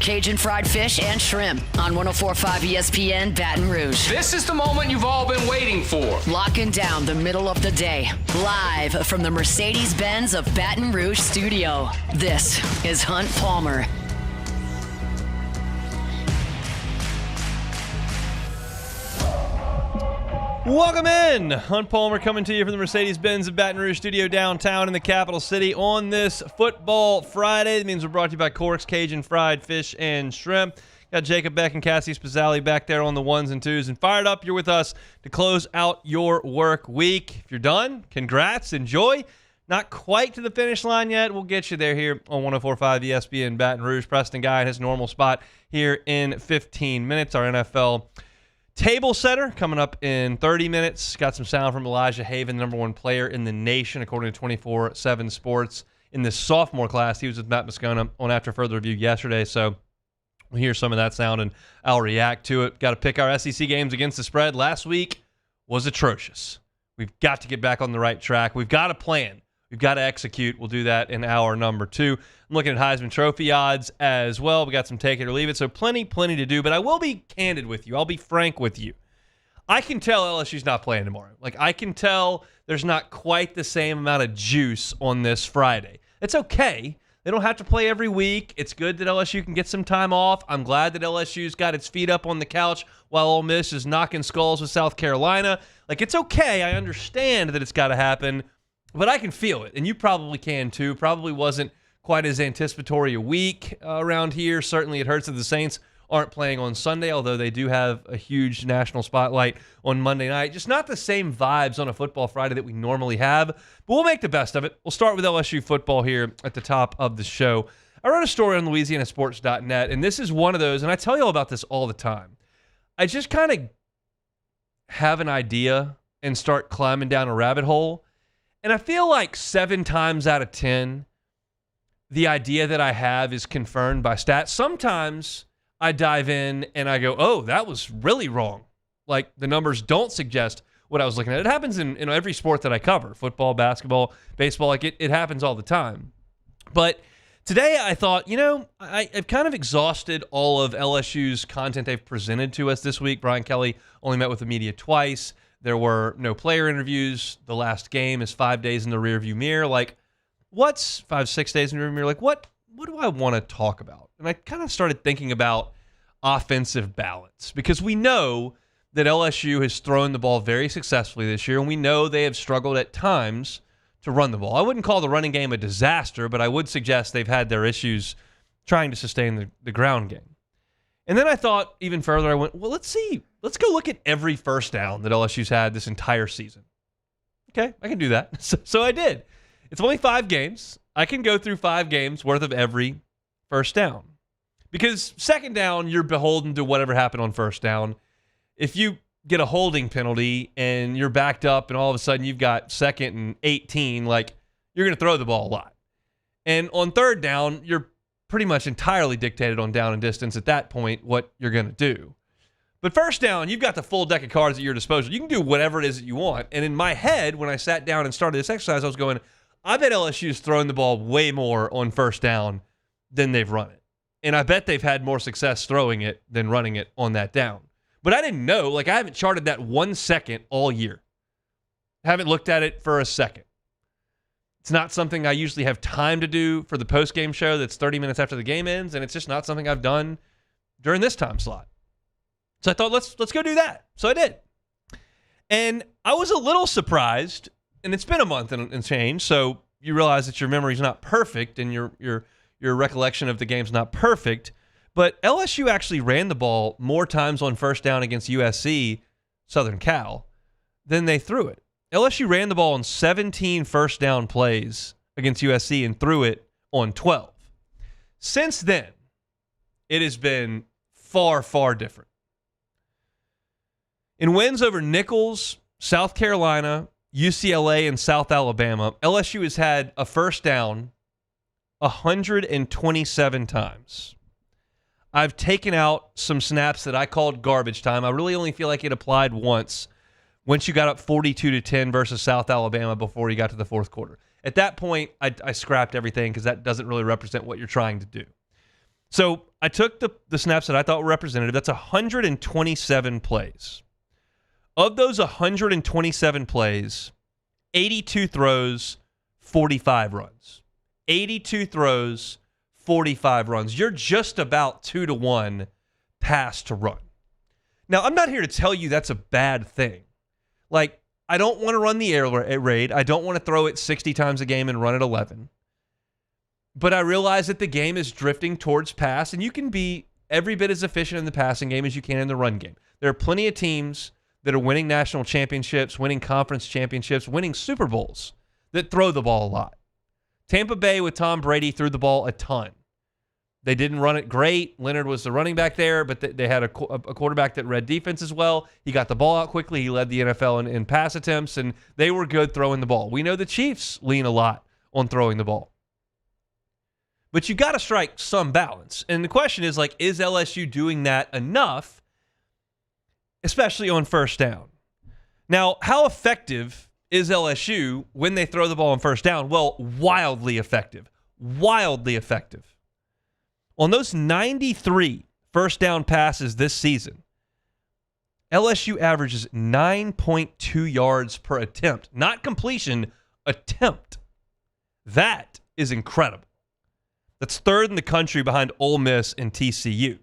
Cajun fried fish and shrimp on 104.5 ESPN Baton Rouge. This is the moment you've all been waiting for. Locking down the middle of the day. Live from the Mercedes-Benz of Baton Rouge studio. This is Hunt Palmer. Welcome in. Hunt Palmer coming to you from the Mercedes-Benz of Baton Rouge studio downtown in the capital city on this Football Friday. That means we're brought to you by Cork's Cajun Fried Fish and Shrimp. Got Jacob Beck and Cassie Spazzali back there on the ones and twos. And fired up, you're with us to close out your work week. If you're done, congrats, enjoy. Not quite to the finish line yet. We'll get you there here on 104.5 ESPN Baton Rouge. Preston Guy in his normal spot here in 15 minutes. Our NFL table setter coming up in 30 minutes. Got some sound from Elijah Haven, number one player in the nation, according to 24/7 Sports. In this sophomore class, he was with Matt Moscona on After Further Review yesterday, so we'll hear some of that sound, and I'll react to it. Got to pick our SEC games against the spread. Last week was atrocious. We've got to get back on the right track. We've got a plan. We've got to execute. We'll do that in hour number 2. I'm looking at Heisman Trophy odds as well. We got some take it or leave it, so plenty to do. But I will be candid with you. I'll be frank with you. I can tell LSU's not playing tomorrow. I can tell there's not quite the same amount of juice on this Friday. It's okay. They don't have to play every week. It's good that LSU can get some time off. I'm glad that LSU's got its feet up on the couch while Ole Miss is knocking skulls with South Carolina. It's okay. I understand that it's got to happen. But I can feel it, and you probably can too. Probably wasn't quite as anticipatory a week around here. Certainly it hurts that the Saints aren't playing on Sunday, although they do have a huge national spotlight on Monday night. Just not the same vibes on a Football Friday that we normally have, but we'll make the best of it. We'll start with LSU football here at the top of the show. I wrote a story on LouisianaSports.net, and this is one of those, and I tell you all about this all the time. I just kind of have an idea and start climbing down a rabbit hole. And I feel like 7 times out of 10, the idea that I have is confirmed by stats. Sometimes I dive in and I go, oh, that was really wrong. The numbers don't suggest what I was looking at. It happens in every sport that I cover, football, basketball, baseball. It happens all the time. But today I thought, I've kind of exhausted all of LSU's content they've presented to us this week. Brian Kelly only met with the media twice. There were no player interviews. The last game is 5 days in the rearview mirror. What's 5-6 days in the rearview mirror? What do I want to talk about? And I kind of started thinking about offensive balance, because we know that LSU has thrown the ball very successfully this year, and we know they have struggled at times to run the ball. I wouldn't call the running game a disaster, but I would suggest they've had their issues trying to sustain the ground game. And then I thought even further, I went, well, let's see. Let's go look at every first down that LSU's had this entire season. Okay, I can do that. So I did. It's only 5 games. I can go through 5 games worth of every first down. Because second down, you're beholden to whatever happened on first down. If you get a holding penalty and you're backed up and all of a sudden you've got 2nd and 18, you're going to throw the ball a lot. And on third down, you're pretty much entirely dictated on down and distance at that point what you're going to do. But first down, you've got the full deck of cards at your disposal. You can do whatever it is that you want. And in my head, when I sat down and started this exercise, I was going, I bet LSU's thrown the ball way more on first down than they've run it. And I bet they've had more success throwing it than running it on that down. But I didn't know. I haven't charted that 1 second all year. I haven't looked at it for a second. It's not something I usually have time to do for the post-game show that's 30 minutes after the game ends, and it's just not something I've done during this time slot. So I thought, let's go do that. So I did. And I was a little surprised, and it's been a month and change, so you realize that your memory's not perfect and your recollection of the game's not perfect. But LSU actually ran the ball more times on first down against USC, Southern Cal, than they threw it. LSU ran the ball on 17 first down plays against USC and threw it on 12. Since then, it has been far, far different. In wins over Nicholls, South Carolina, UCLA, and South Alabama, LSU has had a first down 127 times. I've taken out some snaps that I called garbage time. I really only feel like it applied once you got up 42-10 versus South Alabama before you got to the fourth quarter. At that point, I scrapped everything because that doesn't really represent what you're trying to do. So I took the snaps that I thought were representative. That's 127 plays. Of those 127 plays, 82 throws, 45 runs. 82 throws, 45 runs. You're just about 2-to-1 pass to run. Now, I'm not here to tell you that's a bad thing. Like, I don't want to run the air raid. I don't want to throw it 60 times a game and run it 11. But I realize that the game is drifting towards pass, and you can be every bit as efficient in the passing game as you can in the run game. There are plenty of teams that are winning national championships, winning conference championships, winning Super Bowls that throw the ball a lot. Tampa Bay with Tom Brady threw the ball a ton. They didn't run it great. Leonard was the running back there, but they had a quarterback that read defense as well. He got the ball out quickly. He led the NFL in pass attempts, and they were good throwing the ball. We know the Chiefs lean a lot on throwing the ball. But you got to strike some balance. And the question is, like, is LSU doing that enough, especially on first down? Now, how effective is LSU when they throw the ball on first down? Well, wildly effective. Wildly effective. On those 93 first down passes this season, LSU averages 9.2 yards per attempt. Not completion, attempt. That is incredible. That's third in the country behind Ole Miss and TCU.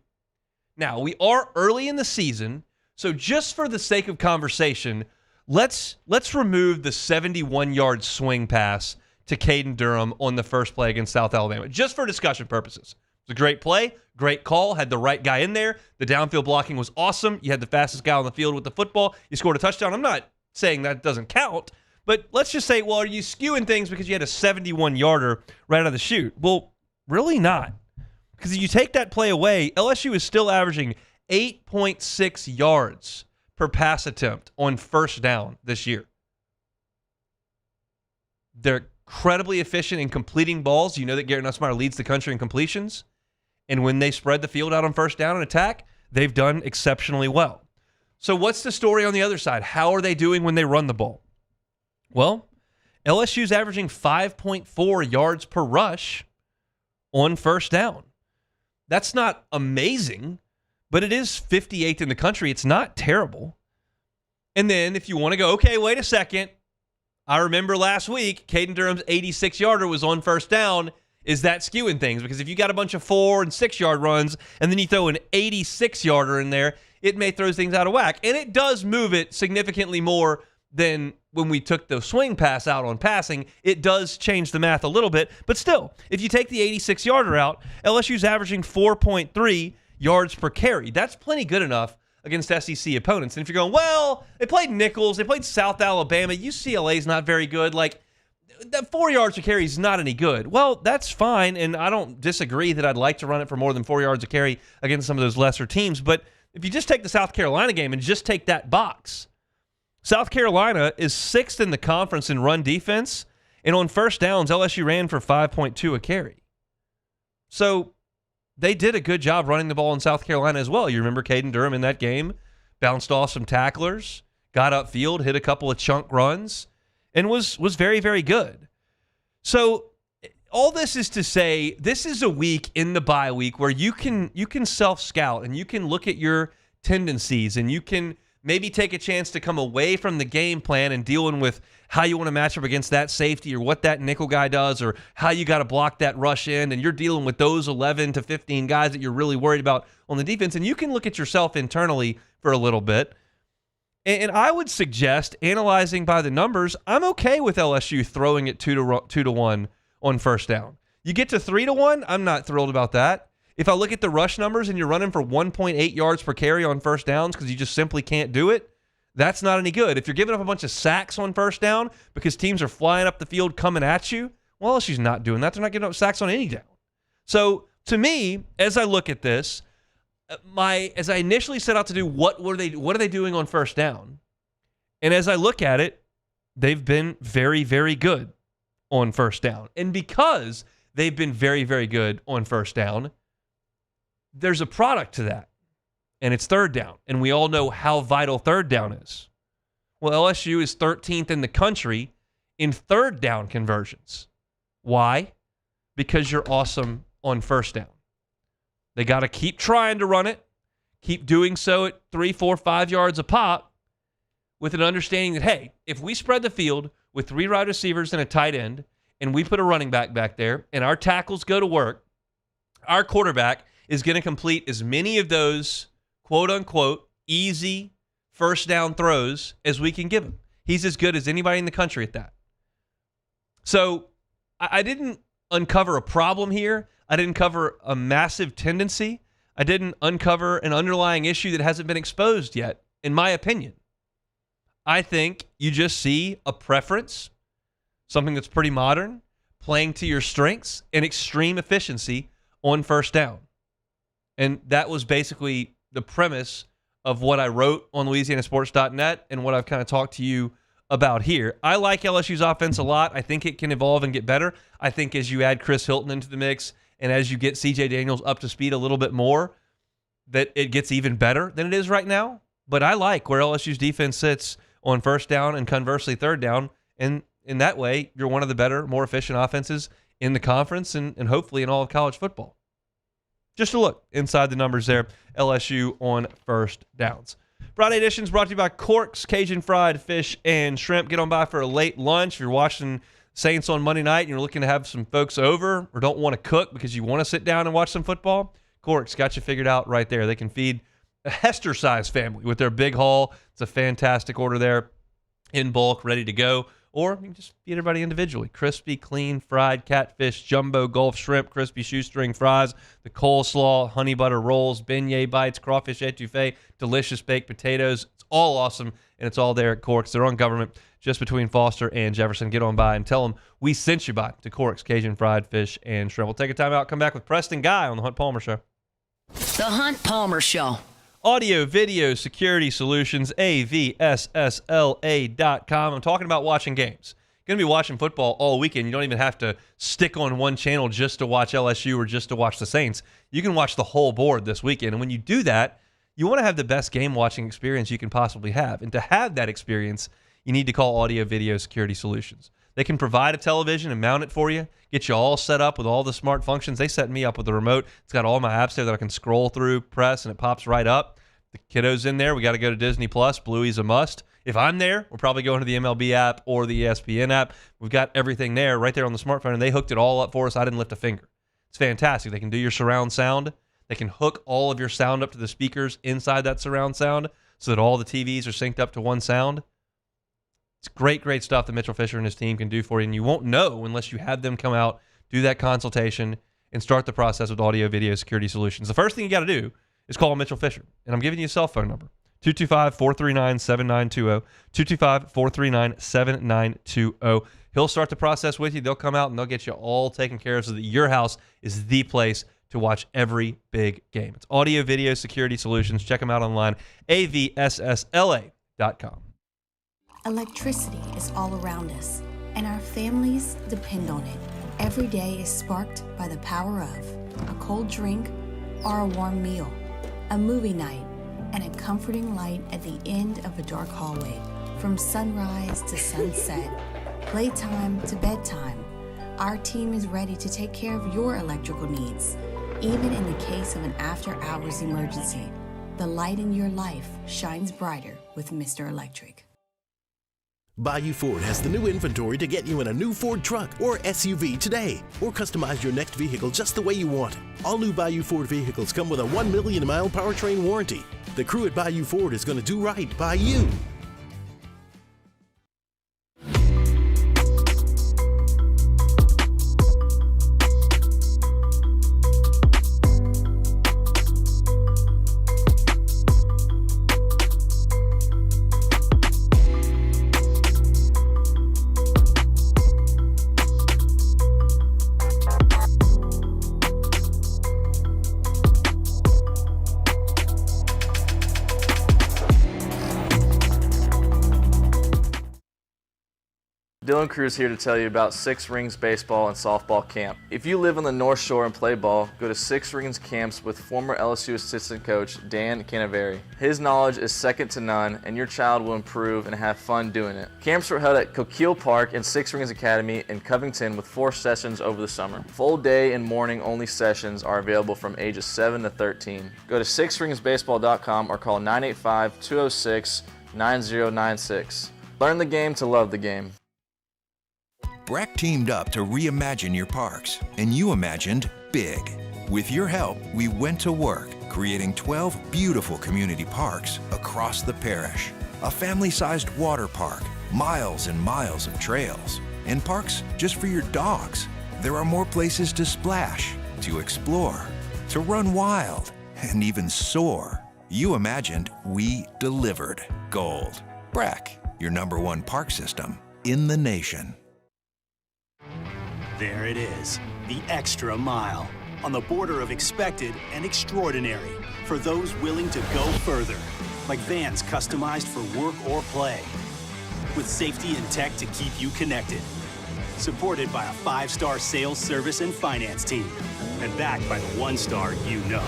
Now, we are early in the season, so just for the sake of conversation, let's remove the 71-yard swing pass to Caden Durham on the first play against South Alabama, just for discussion purposes. It was a great play, great call, had the right guy in there. The downfield blocking was awesome. You had the fastest guy on the field with the football. You scored a touchdown. I'm not saying that doesn't count, but let's just say, well, are you skewing things because you had a 71-yarder right out of the chute? Well, really not. Because if you take that play away, LSU is still averaging 8.6 yards per pass attempt on first down this year. They're incredibly efficient in completing balls. You know that Garrett Nussmeier leads the country in completions. And when they spread the field out on first down and attack, they've done exceptionally well. So what's the story on the other side? How are they doing when they run the ball? Well, LSU's averaging 5.4 yards per rush on first down. That's not amazing, but it is 58th in the country. It's not terrible. And then if you want to go, okay, wait a second. I remember last week, Caden Durham's 86-yarder was on first down. Is that skewing things? Because if you got a bunch of 4- and 6-yard runs, and then you throw an 86-yarder in there, it may throw things out of whack. And it does move it significantly more than when we took the swing pass out on passing. It does change the math a little bit. But still, if you take the 86-yarder out, LSU's averaging 4.3 yards per carry. That's plenty good enough against SEC opponents. And if you're going, well, they played Nichols, they played South Alabama, UCLA's not very good, like, that 4 yards per carry is not any good. Well, that's fine, and I don't disagree that I'd like to run it for more than 4 yards a carry against some of those lesser teams. But if you just take the South Carolina game and just take that box, South Carolina is 6th in the conference in run defense, and on first downs, LSU ran for 5.2 a carry. So they did a good job running the ball in South Carolina as well. You remember Caden Durham in that game, bounced off some tacklers, got upfield, hit a couple of chunk runs, and was very, very good. So all this is to say, this is a week in the bye week where you can self-scout and you can look at your tendencies and you can maybe take a chance to come away from the game plan and dealing with how you want to match up against that safety or what that nickel guy does or how you got to block that rush in, and you're dealing with those 11 to 15 guys that you're really worried about on the defense, and you can look at yourself internally for a little bit. And I would suggest, analyzing by the numbers, I'm okay with LSU throwing it 2-1 on first down. You get to 3-1, I'm not thrilled about that. If I look at the rush numbers and you're running for 1.8 yards per carry on first downs because you just simply can't do it, that's not any good. If you're giving up a bunch of sacks on first down because teams are flying up the field coming at you, well, LSU's not doing that. They're not giving up sacks on any down. So to me, as I look at this, as I initially set out to do what are they doing on first down? And as I look at it, they've been very, very good on first down. And because they've been very, very good on first down, there's a product to that, and it's third down. And we all know how vital third down is. Well, LSU is 13th in the country in third down conversions. Why? Because you're awesome on first down. They got to keep trying to run it, keep doing so at 3, 4, 5 yards a pop with an understanding that, hey, if we spread the field with 3 wide receivers and a tight end and we put a running back there and our tackles go to work, our quarterback is going to complete as many of those quote-unquote easy first down throws as we can give him. He's as good as anybody in the country at that. So I didn't uncover a problem here. I didn't cover a massive tendency. I didn't uncover an underlying issue that hasn't been exposed yet, in my opinion. I think you just see a preference, something that's pretty modern, playing to your strengths and extreme efficiency on first down. And that was basically the premise of what I wrote on LouisianaSports.net and what I've kind of talked to you about here. I like LSU's offense a lot. I think it can evolve and get better. I think as you add Chris Hilton into the mix and as you get CJ Daniels up to speed a little bit more, that it gets even better than it is right now. But I like where LSU's defense sits on first down and conversely third down. And in that way, you're one of the better, more efficient offenses in the conference and hopefully in all of college football. Just a look inside the numbers there. LSU on first downs. Friday edition is brought to you by Cork's Cajun Fried Fish and Shrimp. Get on by for a late lunch. If you're watching Saints on Monday night and you're looking to have some folks over or don't want to cook because you want to sit down and watch some football, Cork's got you figured out right there. They can feed a Hester-sized family with their big haul. It's a fantastic order there in bulk, ready to go. Or you can just feed everybody individually. Crispy, clean, fried catfish, jumbo Gulf shrimp, crispy shoestring fries, the coleslaw, honey butter rolls, beignet bites, crawfish etouffee, delicious baked potatoes. It's all awesome, and it's all there at Cork's. They're on Government, just between Foster and Jefferson. Get on by and tell them we sent you by to Cork's Cajun Fried Fish and Shrimp. We'll take a time out, come back with Preston Guy on The Hunt Palmer Show. The Hunt Palmer Show. Audio, video, security solutions, AVSSLA.com. I'm talking about watching games. You're going to be watching football all weekend. You don't even have to stick on one channel just to watch LSU or just to watch the Saints. You can watch the whole board this weekend. And when you do that, you want to have the best game watching experience you can possibly have. And to have that experience, you need to call Audio, Video, Security Solutions. They can provide a television and mount it for you, get you all set up with all the smart functions. They set me up with the remote. It's got all my apps there that I can scroll through, press, and it pops right up. The kiddo's in there. We got to go to Disney Plus. Bluey's a must. If I'm there, we're probably going to the MLB app or the ESPN app. We've got everything there right there on the smartphone, and they hooked it all up for us. I didn't lift a finger. It's fantastic. They can do your surround sound. They can hook all of your sound up to the speakers inside that surround sound so that all the TVs are synced up to one sound. It's great, great stuff that Mitchell Fisher and his team can do for you, and you won't know unless you have them come out, do that consultation, and start the process with Audio, Video, Security Solutions. The first thing you got to do is call Mitchell Fisher, and I'm giving you a cell phone number, 225-439-7920, 225-439-7920. He'll start the process with you. They'll come out, and they'll get you all taken care of so that your house is the place to watch every big game. It's Audio, Video, Security Solutions. Check them out online, avssla.com. Electricity is all around us, and our families depend on it. Every day is sparked by the power of a cold drink or a warm meal, a movie night, and a comforting light at the end of a dark hallway. From sunrise to sunset, playtime to bedtime, our team is ready to take care of your electrical needs. Even in the case of an after-hours emergency, the light in your life shines brighter with Mr. Electric. Bayou Ford has the new inventory to get you in a new Ford truck or SUV today, or customize your next vehicle just the way you want it. All new Bayou Ford vehicles come with a 1 million mile powertrain warranty. The crew at Bayou Ford is going to do right by you. Dylan Cruz here to tell you about Six Rings Baseball and Softball Camp. If you live on the North Shore and play ball, go to Six Rings Camps with former LSU assistant coach Dan Canaveri. His knowledge is second to none, and your child will improve and have fun doing it. Camps were held at Coquille Park and Six Rings Academy in Covington with 4 sessions over the summer. Full day and morning only sessions are available from ages 7 to 13. Go to sixringsbaseball.com or call 985-206-9096. Learn the game to love the game. Breck teamed up to reimagine your parks, and you imagined big. With your help, we went to work, creating 12 beautiful community parks across the parish. A family-sized water park, miles and miles of trails, and parks just for your dogs. There are more places to splash, to explore, to run wild, and even soar. You imagined, we delivered. Gold. Breck, your #1 park system in the nation. There it is, the extra mile, on the border of expected and extraordinary for those willing to go further, like vans customized for work or play, with safety and tech to keep you connected, supported by a 5-star sales, service, and finance team, and backed by the 1-star you know.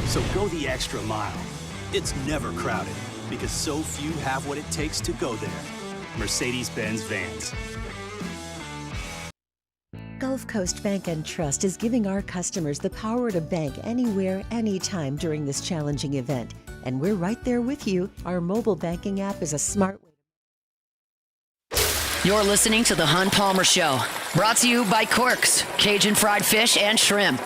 So go the extra mile. It's never crowded, because so few have what it takes to go there. Mercedes-Benz Vans. Gulf Coast Bank and Trust is giving our customers the power to bank anywhere, anytime during this challenging event. And we're right there with you. Our mobile banking app is a smart way. You're listening to The Hunt Palmer Show, brought to you by Corks, Cajun Fried Fish and Shrimp.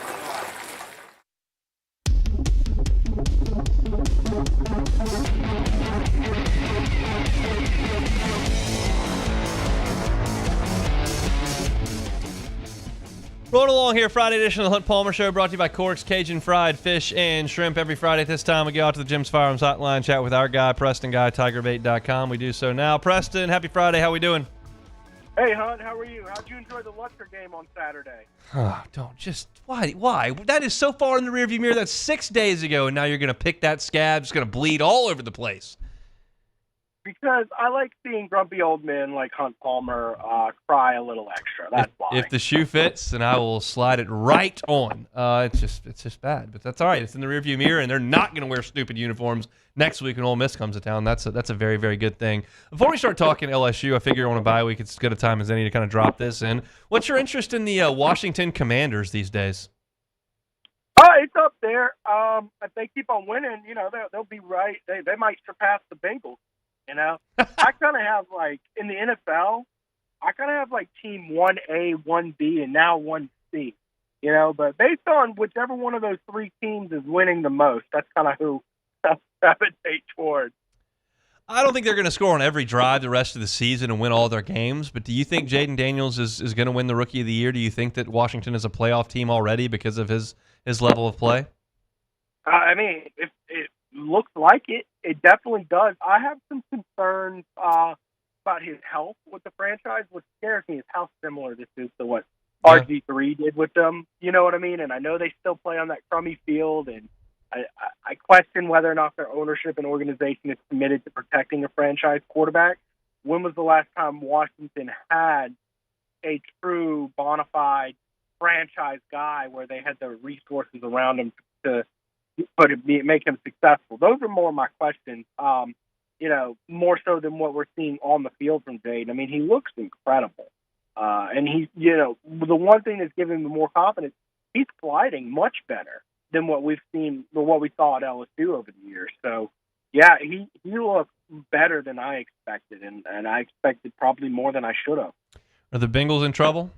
Rolling along here, Friday edition of the Hunt Palmer Show, brought to you by Corks, Cajun Fried Fish and Shrimp. Every Friday at this time, we go out to the Jim's Firearms Hotline, chat with our guy, Preston Guy, TigerBait.com. We do so now. Preston, happy Friday. How we doing? Hey, Hunt, how are you? How'd you enjoy the Lutzer game on Saturday? Oh, don't just, why? That is so far in the rearview mirror. That's 6 days ago, and now you're going to pick that scab. It's going to bleed all over the place. Because I like seeing grumpy old men like Hunt Palmer cry a little extra. That's why. If the shoe fits, then I will slide it right on. It's just bad, but that's all right. It's in the rearview mirror, and they're not going to wear stupid uniforms next week when Ole Miss comes to town. That's a very, very good thing. Before we start talking LSU, I figure on a bye week, it's as good a time as any to kind of drop this in. What's your interest in the Washington Commanders these days? It's up there. If they keep on winning, they'll be right. They might surpass the Bengals. I kind of have in the NFL, I kind of have team 1A, 1B, and now 1C. But based on whichever one of those 3 teams is winning the most, that's kind of who I gravitate towards. I don't think they're going to score on every drive the rest of the season and win all their games, but do you think Jaden Daniels is going to win the Rookie of the Year? Do you think that Washington is a playoff team already because of his level of play? If it looks like it, it definitely does. I have some concerns about his health with the franchise. What scares me is how similar this is to what RG3 did with them. You know what I mean? And I know they still play on that crummy field, and I question whether or not their ownership and organization is committed to protecting a franchise quarterback. When was the last time Washington had a true bona fide franchise guy where they had the resources around him to make him successful? Those are more my questions, more so than what we're seeing on the field from Jade. He looks incredible. And he's, the one thing that's giving him more confidence, he's sliding much better than what we've seen or what we saw at LSU over the years. So, yeah, he looks better than I expected, and I expected probably more than I should have. Are the Bengals in trouble?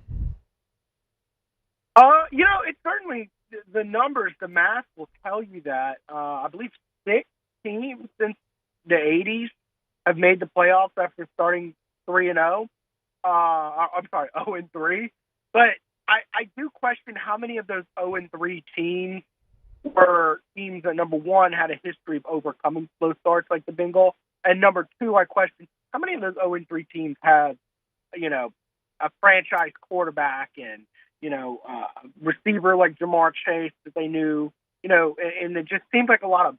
It's certainly the numbers, the math will tell you that. I believe 6 teams since the 80s have made the playoffs after starting 3-0. I'm sorry, 0-3. But I do question how many of those 0-3 teams were teams that, number one, had a history of overcoming slow starts like the Bengals, and number two, I question how many of those 0-3 teams had, a franchise quarterback and receiver like Jamar Chase that they knew, and it just seemed like a lot of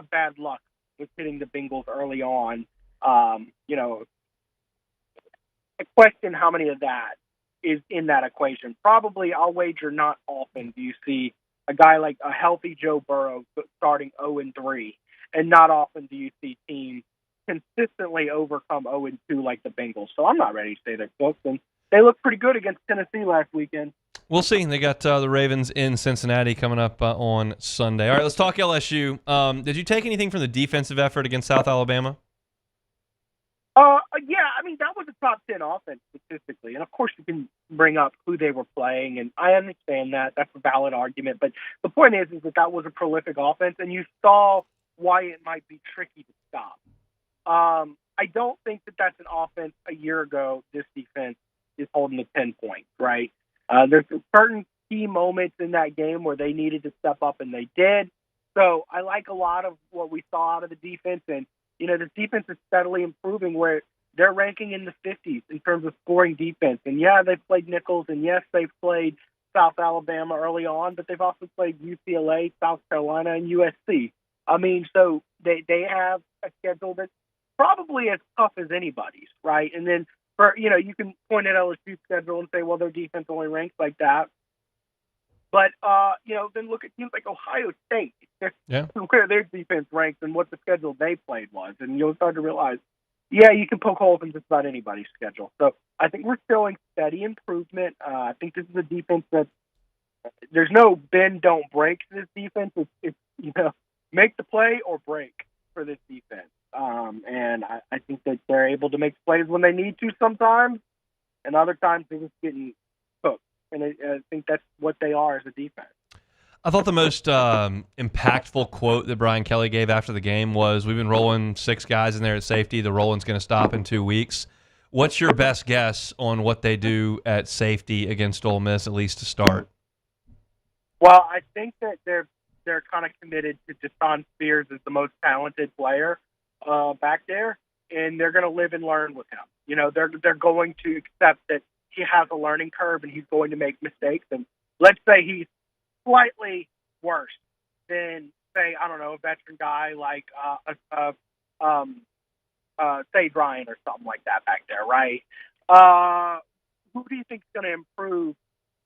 bad luck with hitting the Bengals early on. I question how many of that is in that equation. Probably, I'll wager not often do you see a guy like a healthy Joe Burrow starting 0-3, and not often do you see teams consistently overcome 0-2 like the Bengals. So I'm not ready to say they're cooked, and they looked pretty good against Tennessee last weekend. We'll see. They got the Ravens in Cincinnati coming up on Sunday. All right, let's talk LSU. Did you take anything from the defensive effort against South Alabama? Yeah, I mean, that was a top 10 offense statistically. And of course, you can bring up who they were playing, and I understand that. That's a valid argument. But the point is that was a prolific offense, and you saw why it might be tricky to stop. I don't think that that's an offense a year ago. This defense is holding to 10 points, right? There's certain key moments in that game where they needed to step up, and they did. So I like a lot of what we saw out of the defense, and the defense is steadily improving where they're ranking in the 50s in terms of scoring defense. And yeah, they've played Nichols, and yes, they've played South Alabama early on, but they've also played UCLA, South Carolina, and USC. I mean, so they have a schedule that's probably as tough as anybody's, right? And then you can point at LSU's schedule and say, well, their defense only ranks like that. But, then look at teams like Ohio State, where their defense ranks and what the schedule they played was. And you'll start to realize, you can poke holes in just about anybody's schedule. So I think we're showing steady improvement. I think this is a defense that there's no bend, don't break to this defense. It's make the play or break for this defense. And I think that they're able to make plays when they need to sometimes, and other times they're just getting cooked. And I think that's what they are as a defense. I thought the most impactful quote that Brian Kelly gave after the game was, we've been rolling 6 guys in there at safety. The rolling's going to stop in 2 weeks. What's your best guess on what they do at safety against Ole Miss, at least to start? Well, I think that they're kind of committed to Deshaun Spears as the most talented player back there, and they're going to live and learn with him. They're going to accept that he has a learning curve and he's going to make mistakes. And let's say he's slightly worse than, say, I don't know, a veteran guy like Sage Ryan or something like that back there, right? Who do you think is going to improve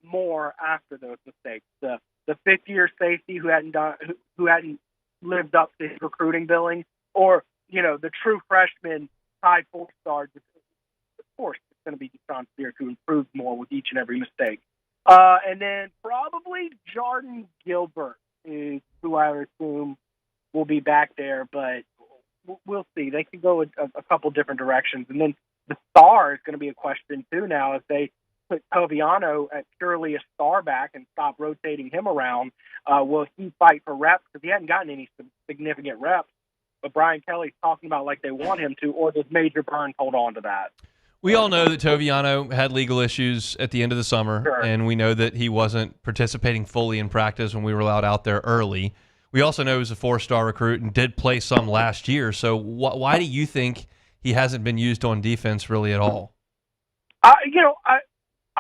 more after those mistakes? The fifth-year safety who hadn't lived up to his recruiting billing, or the true freshman high 4-star? Of course, it's going to be Deshaun Spears, who improves more with each and every mistake. And then probably Jordan Gilbert is who I assume will be back there, but we'll see. They could go a couple different directions. And then the star is going to be a question, too, now, if they put Toviano at purely a star back and stop rotating him around. Will he fight for reps? Because he hadn't gotten any significant reps, but Brian Kelly's talking about like they want him to, or does Major Burns hold on to that? We all know that Toviano had legal issues at the end of the summer, Sure. And we know that he wasn't participating fully in practice when we were allowed out there early. We also know he was a 4-star recruit and did play some last year. So why do you think he hasn't been used on defense really at all?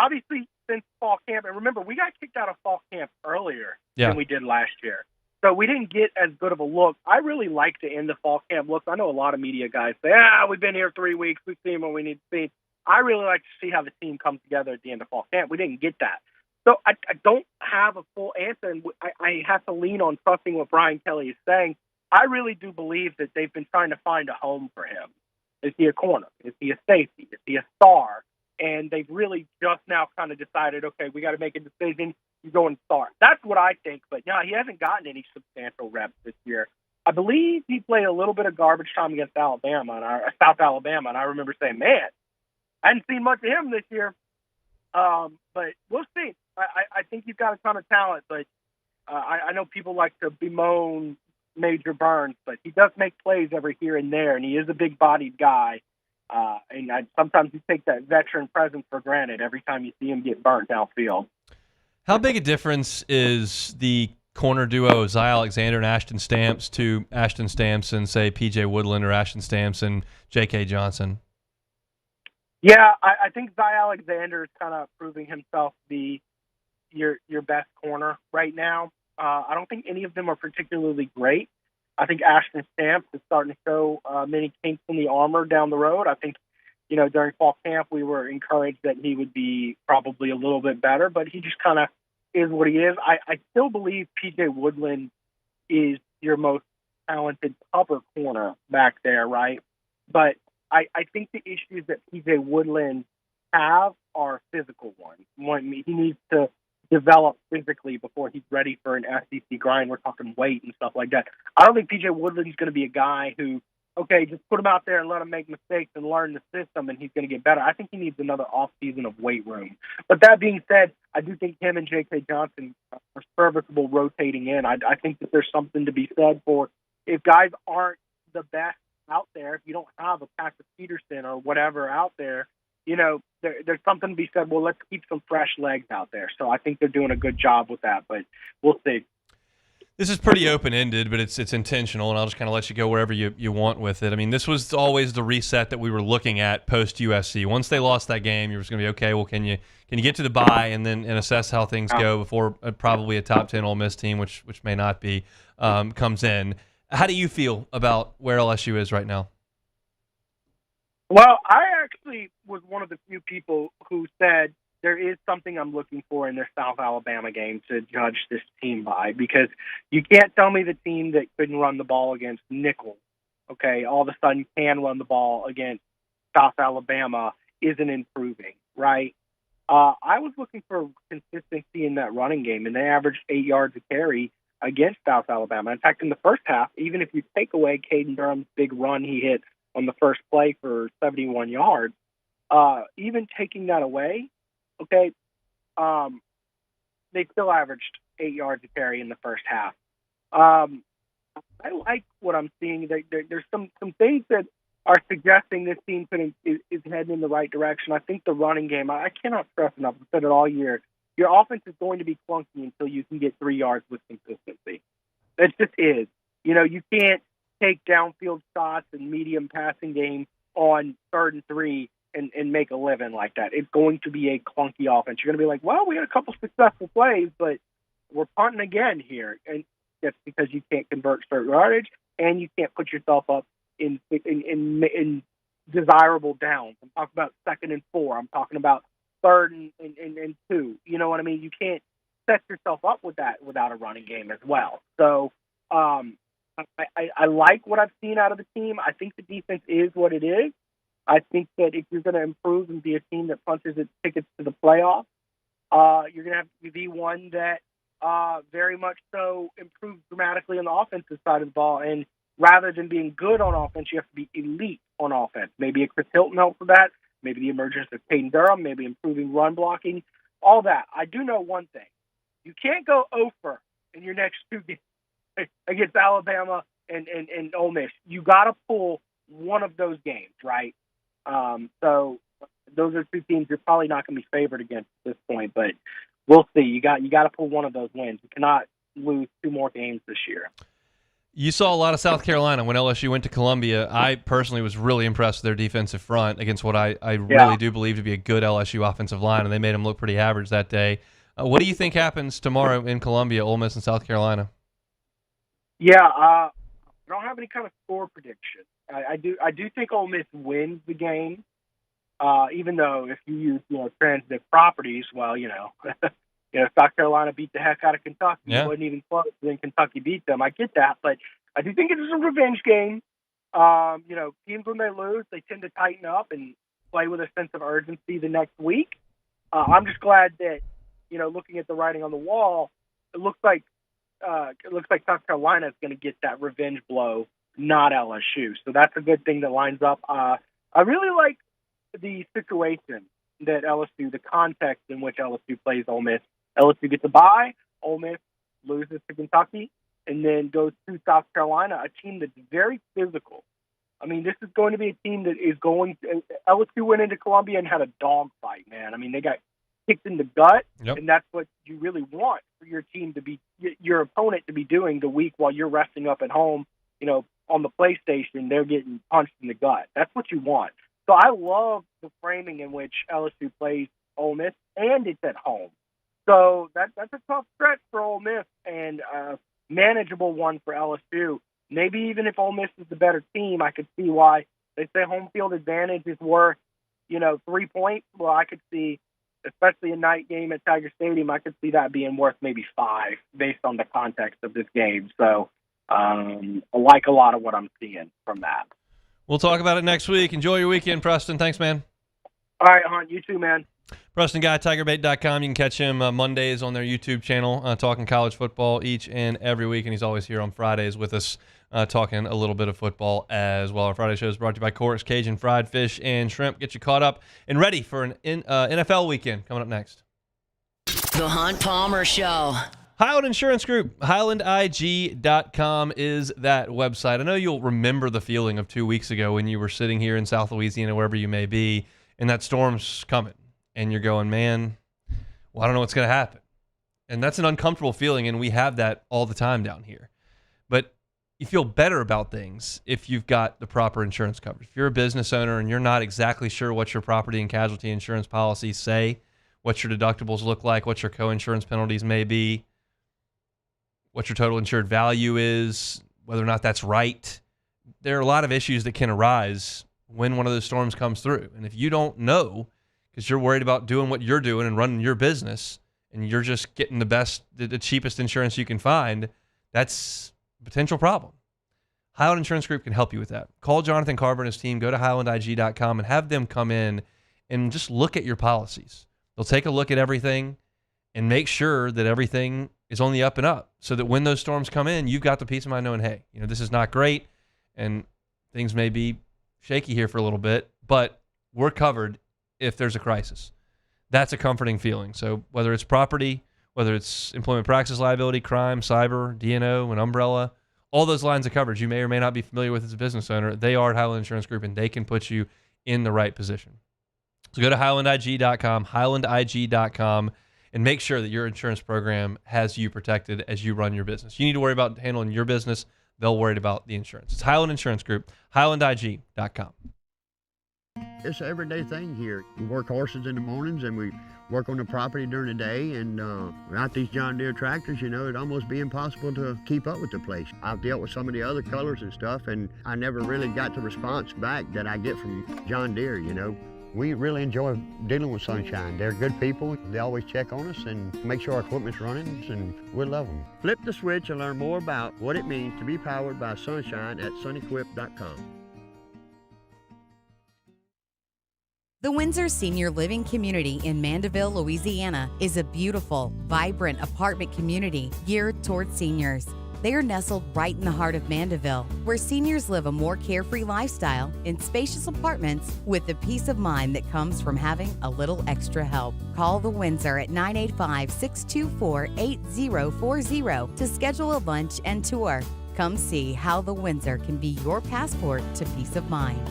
Obviously since fall camp, and remember, we got kicked out of fall camp earlier Yeah. than we did last year. So we didn't get as good of a look. I really like to end the fall camp looks. I know a lot of media guys say, we've been here 3 weeks. We've seen what we need to see. I really like to see how the team comes together at the end of fall camp. We didn't get that. So I don't have a full answer, and I have to lean on trusting what Brian Kelly is saying. I really do believe that they've been trying to find a home for him. Is he a corner? Is he a safety? Is he a star? And they've really just now kind of decided, okay, we got to make a decision. You go and start. That's what I think. But no, he hasn't gotten any substantial reps this year. I believe he played a little bit of garbage time against South Alabama, and I remember saying, man, I hadn't seen much of him this year. But we'll see. I think he's got a ton of talent, but I know people like to bemoan Major Burns, but he does make plays every here and there, and he is a big-bodied guy. And sometimes you take that veteran presence for granted every time you see him get burnt downfield. How big a difference is the corner duo Zy Alexander and Ashton Stamps to Ashton Stamps and, say, P.J. Woodland, or Ashton Stamps and J.K. Johnson? Yeah, I think Zy Alexander is kind of proving himself to be your best corner right now. I don't think any of them are particularly great. I think Ashton Stamps is starting to show many kinks in the armor down the road. I think during fall camp, we were encouraged that he would be probably a little bit better, but he just kind of is what he is. I still believe P.J. Woodland is your most talented cover corner back there, right? But I think the issues that P.J. Woodland have are physical ones. He needs to develop physically before he's ready for an SEC grind. We're talking weight and stuff like that. I don't think P.J. Woodland's going to be a guy who, okay, just put him out there and let him make mistakes and learn the system, and he's going to get better. I think he needs another off-season of weight room. But that being said, I do think him and J.K. Johnson are serviceable rotating in. I think that there's something to be said for if guys aren't the best out there, if you don't have a Patrick Peterson or whatever out there, there's something to be said, well, let's keep some fresh legs out there. So I think they're doing a good job with that, but we'll see. This is pretty open-ended, but it's intentional, and I'll just kind of let you go wherever you want with it. I mean, this was always the reset that we were looking at post-USC. Once they lost that game, you were just going to be, okay, well, can you get to the bye and then assess how things go before probably a top 10 Ole Miss team, which may not be, comes in. How do you feel about where LSU is right now? Well, I actually was one of the few people who said there is something I'm looking for in their South Alabama game to judge this team by, because you can't tell me the team that couldn't run the ball against nickel, okay, all of a sudden can run the ball against South Alabama isn't improving, right? I was looking for consistency in that running game, and they averaged 8 yards a carry against South Alabama. In fact, in the first half, even if you take away Caden Durham's big run he hit on the first play for 71 yards, even taking that away, okay, they still averaged 8 yards a carry in the first half. I like what I'm seeing. There's some things that are suggesting this team is heading in the right direction. I think the running game, I cannot stress enough, I've said it all year, your offense is going to be clunky until you can get 3 yards with consistency. It just is. You can't take downfield shots and medium passing game on 3rd and 3 and make a living like that. It's going to be a clunky offense. You're going to be like, well, we had a couple successful plays, but we're punting again here. And that's because you can't convert certain yardage and you can't put yourself up in desirable downs. I'm talking about 2nd and 4. I'm talking about 3rd and 2. You know what I mean? You can't set yourself up with that without a running game as well. So I like what I've seen out of the team. I think the defense is what it is. I think that if you're going to improve and be a team that punches its tickets to the playoffs, you're going to have to be one that very much so improves dramatically on the offensive side of the ball. And rather than being good on offense, you have to be elite on offense. Maybe a Chris Hilton helps with that. Maybe the emergence of Caden Durham. Maybe improving run blocking. All that. I do know one thing. You can't go 0-for in your next 2 games against Alabama and Ole Miss. You got to pull one of those games, right? So those are 2 teams you're probably not going to be favored against at this point, but we'll see. You got to pull one of those wins. You cannot lose 2 more games this year. You saw a lot of South Carolina when LSU went to Columbia. I personally was really impressed with their defensive front against what I really do believe to be a good LSU offensive line, and they made them look pretty average that day. What do you think happens tomorrow in Columbia, Ole Miss and South Carolina? Yeah, I don't have any kind of score prediction. I do think Ole Miss wins the game, even though if you use transitive properties, well, South Carolina beat the heck out of Kentucky. It wasn't even close. Then Kentucky beat them. I get that, but I do think it is a revenge game. Teams when they lose, they tend to tighten up and play with a sense of urgency the next week. I'm just glad that looking at the writing on the wall, it looks like South Carolina is going to get that revenge blow, not LSU. So that's a good thing that lines up. I really like the situation that LSU, the context in which LSU plays Ole Miss. LSU gets a bye, Ole Miss loses to Kentucky, and then goes to South Carolina, a team that's very physical. I mean, this is going to be a team that is going to – LSU went into Columbia and had a dogfight, man. I mean, they got kicked in the gut, and that's what you really want for your team to be – your opponent to be doing the week while you're resting up at home, on the PlayStation, they're getting punched in the gut. That's what you want. So I love the framing in which LSU plays Ole Miss, and it's at home. So that's a tough stretch for Ole Miss and a manageable one for LSU. Maybe even if Ole Miss is the better team, I could see why they say home field advantage is worth 3 points, well, I could see, especially a night game at Tiger Stadium, I could see that being worth maybe 5 based on the context of this game. So I like a lot of what I'm seeing from that. We'll talk about it next week. Enjoy your weekend, Preston. Thanks, man. All right, Hunt. You too, man. Preston Guy, TigerBait.com. You can catch him Mondays on their YouTube channel, talking college football each and every week, and he's always here on Fridays with us, talking a little bit of football as well. Our Friday show is brought to you by Cork's Cajun Fried Fish and Shrimp. Get you caught up and ready for an NFL weekend coming up next. The Hunt Palmer Show. Highland Insurance Group, HighlandIG.com is that website. I know you'll remember the feeling of 2 weeks ago when you were sitting here in South Louisiana, wherever you may be, and that storm's coming. And you're going, man, well, I don't know what's going to happen. And that's an uncomfortable feeling, and we have that all the time down here. But you feel better about things if you've got the proper insurance coverage. If you're a business owner and you're not exactly sure what your property and casualty insurance policies say, what your deductibles look like, what your co-insurance penalties may be, what your total insured value is, whether or not that's right. There are a lot of issues that can arise when one of those storms comes through. And if you don't know, because you're worried about doing what you're doing and running your business, and you're just getting the cheapest insurance you can find, that's a potential problem. Highland Insurance Group can help you with that. Call Jonathan Carver and his team. Go to HighlandIG.com and have them come in and just look at your policies. They'll take a look at everything and make sure that everything is on the up and up, so that when those storms come in, you've got the peace of mind knowing, hey, this is not great, and things may be shaky here for a little bit, but we're covered if there's a crisis. That's a comforting feeling. So whether it's property, whether it's employment practice liability, crime, cyber, D&O, an umbrella, all those lines of coverage you may or may not be familiar with as a business owner, they are at Highland Insurance Group, and they can put you in the right position. So go to HighlandIG.com, HighlandIG.com, and make sure that your insurance program has you protected as you run your business. You need to worry about handling your business. They'll worry about the insurance. It's Highland Insurance Group, HighlandIG.com. It's an everyday thing here. We work horses in the mornings and we work on the property during the day, and without these John Deere tractors, it'd almost be impossible to keep up with the place. I've dealt with some of the other colors and stuff, and I never really got the response back that I get from John Deere, We really enjoy dealing with Sunshine. They're good people. They always check on us and make sure our equipment's running, and we love them. Flip the switch and learn more about what it means to be powered by Sunshine at sunequip.com. The Windsor Senior Living Community in Mandeville, Louisiana is a beautiful, vibrant apartment community geared toward seniors. They are nestled right in the heart of Mandeville, where seniors live a more carefree lifestyle in spacious apartments with the peace of mind that comes from having a little extra help. Call the Windsor at 985-624-8040 to schedule a lunch and tour. Come see how the Windsor can be your passport to peace of mind.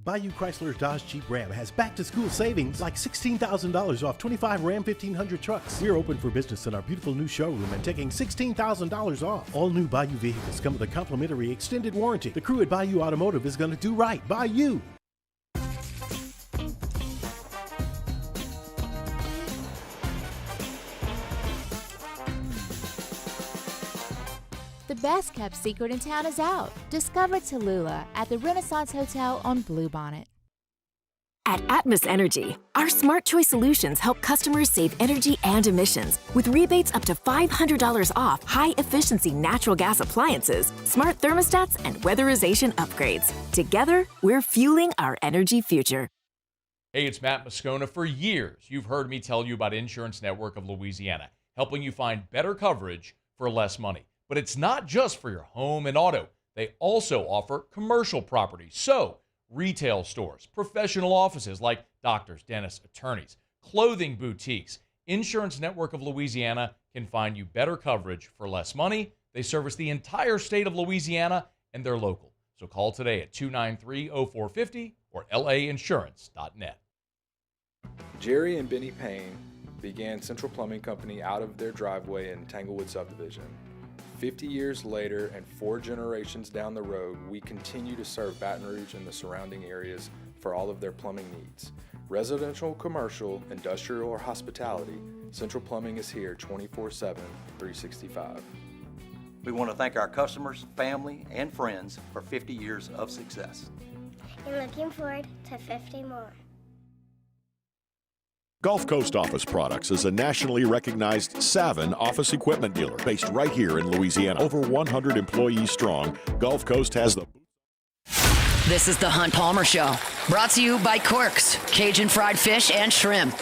Bayou Chrysler's Dodge Jeep Ram has back-to-school savings like $16,000 off 25 Ram 1500 trucks. We're open for business in our beautiful new showroom and taking $16,000 off. All new Bayou vehicles come with a complimentary extended warranty. The crew at Bayou Automotive is going to do right by you. The best kept secret in town is out. Discover Tallulah at the Renaissance Hotel on Bluebonnet. At Atmos Energy, our Smart Choice solutions help customers save energy and emissions with rebates up to $500 off high-efficiency natural gas appliances, smart thermostats, and weatherization upgrades. Together, we're fueling our energy future. Hey, it's Matt Moscona. For years, you've heard me tell you about Insurance Network of Louisiana, helping you find better coverage for less money. But it's not just for your home and auto. They also offer commercial property. So, retail stores, professional offices like doctors, dentists, attorneys, clothing boutiques. Insurance Network of Louisiana can find you better coverage for less money. They service the entire state of Louisiana, and they're local. So call today at 293-0450 or lainsurance.net. Jerry and Benny Payne began Central Plumbing Company out of their driveway in Tanglewood Subdivision. 50 years later and 4 generations down the road, we continue to serve Baton Rouge and the surrounding areas for all of their plumbing needs. Residential, commercial, industrial, or hospitality, Central Plumbing is here 24/7, 365. We want to thank our customers, family, and friends for 50 years of success. and looking forward to 50 more. Gulf Coast Office Products is a nationally recognized Savin office equipment dealer based right here in Louisiana. Over 100 employees strong, Gulf Coast has the... This is the Hunt Palmer Show, brought to you by Quirks, Cajun fried fish and shrimp.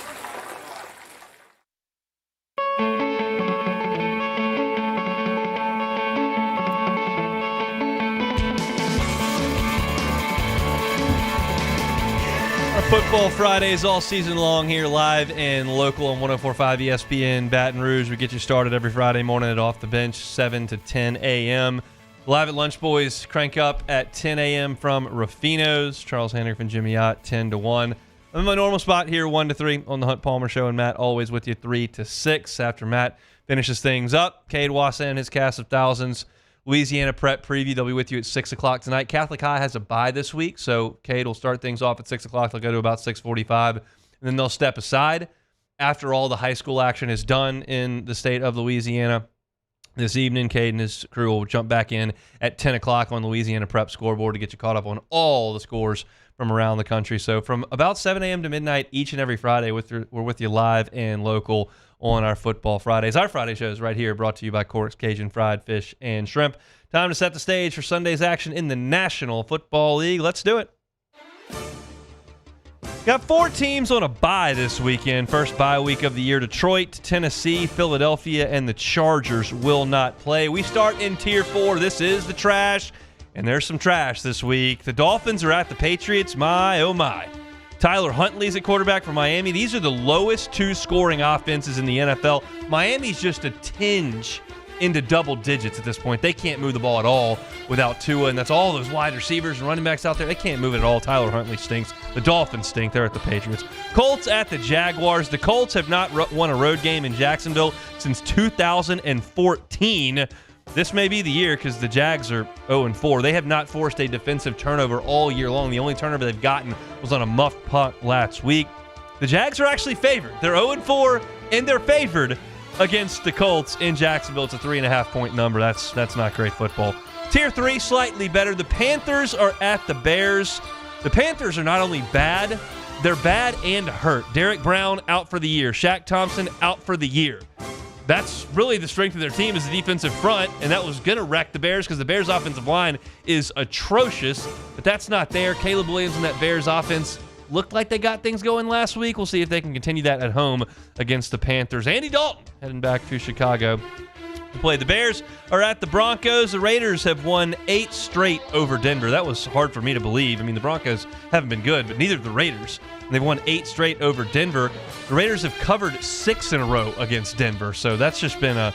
Football Fridays all season long here, live and local on 104.5 ESPN Baton Rouge. We get you started every Friday morning at Off the Bench, 7 to 10 a.m. Live at Lunch Boys, crank up at 10 a.m. from Ruffino's. Charles Hendrick and Jimmy Ott, 10 to 1. I'm in my normal spot here, 1 to 3 on the Hunt Palmer Show, and Matt always with you 3 to 6. After Matt finishes things up, Cade Wassa and his cast of thousands. Louisiana Prep Preview, they'll be with you at 6 o'clock tonight. Catholic High has a bye this week, so Cade will start things off at 6 o'clock. They'll go to about 6:45, and then they'll step aside after all the high school action is done in the state of Louisiana. This evening, Cade and his crew will jump back in at 10 o'clock on Louisiana Prep Scoreboard to get you caught up on all the scores from around the country. So from about 7 a.m. to midnight each and every Friday, we're with you live and local on our Football Fridays. Our Friday shows right here, brought to you by Cork's Cajun Fried Fish and Shrimp. Time to set the stage for Sunday's action in the National Football League. Let's do it. Got 4 teams on a bye this weekend. First bye week of the year. Detroit, Tennessee, Philadelphia, and the Chargers will not play. We start in Tier 4. This is the trash, and there's some trash this week. The Dolphins are at the Patriots. My, oh my. Tyler Huntley's at quarterback for Miami. These are the lowest 2 scoring offenses in the NFL. Miami's just a tinge into double digits at this point. They can't move the ball at all without Tua, and that's all those wide receivers and running backs out there. They can't move it at all. Tyler Huntley stinks. The Dolphins stink. They're at the Patriots. Colts at the Jaguars. The Colts have not won a road game in Jacksonville since 2014. This may be the year because the Jags are 0-4. They have not forced a defensive turnover all year long. The only turnover they've gotten was on a muffed punt last week. The Jags are actually favored. They're 0-4, and they're favored against the Colts in Jacksonville. It's a 3.5-point number. That's not great football. Tier 3, slightly better. The Panthers are at the Bears. The Panthers are not only bad, they're bad and hurt. Derek Brown out for the year. Shaq Thompson out for the year. That's really the strength of their team is the defensive front, and that was going to wreck the Bears because the Bears' offensive line is atrocious, but that's not there. Caleb Williams and that Bears offense looked like they got things going last week. We'll see if they can continue that at home against the Panthers. Andy Dalton heading back to Chicago to play. The Bears are at the Broncos. The Raiders have won 8 straight over Denver. That was hard for me to believe. I mean, the Broncos haven't been good, but neither have the Raiders. And they've won 8 straight over Denver. The Raiders have covered 6 in a row against Denver. So that's just been a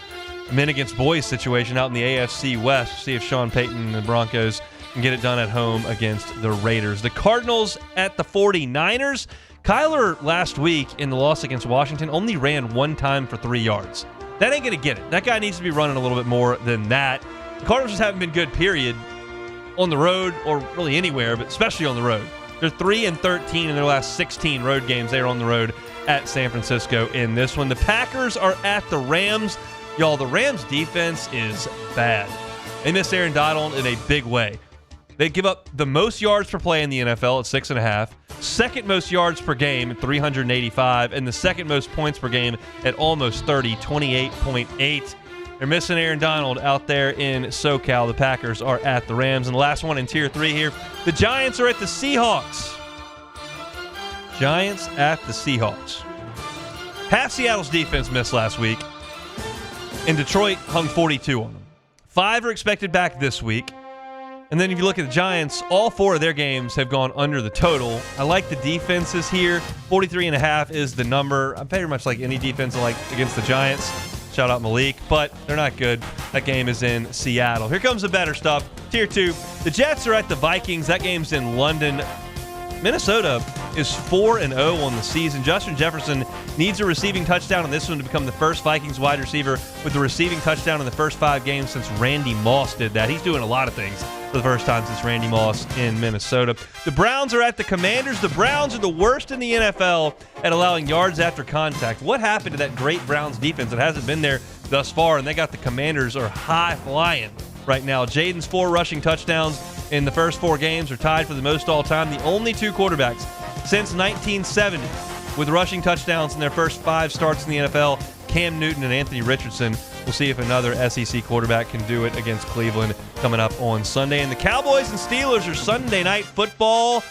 men against boys situation out in the AFC West. See if Sean Payton and the Broncos can get it done at home against the Raiders. The Cardinals at the 49ers. Kyler last week in the loss against Washington only ran 1 time for 3 yards. That ain't going to get it. That guy needs to be running a little bit more than that. The Cardinals just haven't been good, period, on the road or really anywhere, but especially on the road. They're 3-13 in their last 16 road games. They are on the road at San Francisco in this one. The Packers are at the Rams. Y'all, the Rams defense is bad. They miss Aaron Donald in a big way. They give up the most yards per play in the NFL at 6.5, second most yards per game at 385, and the second most points per game at almost 30, 28.8. They're missing Aaron Donald out there in SoCal. The Packers are at the Rams. And the last one in Tier 3 here, the Giants are at the Seahawks. Giants at the Seahawks. Half Seattle's defense missed last week, and Detroit hung 42 on them. 5 are expected back this week. And then if you look at the Giants, all 4 of their games have gone under the total. I like the defenses here. 43.5 is the number. I very much like any defense I like against the Giants. Shout out Malik, but they're not good. That game is in Seattle. Here comes the better stuff. Tier 2, the Jets are at the Vikings. That game's in London. Minnesota is 4-0 on the season. Justin Jefferson needs a receiving touchdown on this one to become the first Vikings wide receiver with a receiving touchdown in the first 5 games since Randy Moss did that. He's doing a lot of things for the first time since Randy Moss in Minnesota. The Browns are at the Commanders. The Browns are the worst in the NFL at allowing yards after contact. What happened to that great Browns defense? It hasn't been there thus far, and they got the Commanders are high flying right now. Jaden's 4 rushing touchdowns. in the first 4 games are tied for the most all-time. The only 2 quarterbacks since 1970 with rushing touchdowns in their first 5 starts in the NFL, Cam Newton and Anthony Richardson. We'll see if another SEC quarterback can do it against Cleveland coming up on Sunday. And the Cowboys and Steelers are Sunday night football.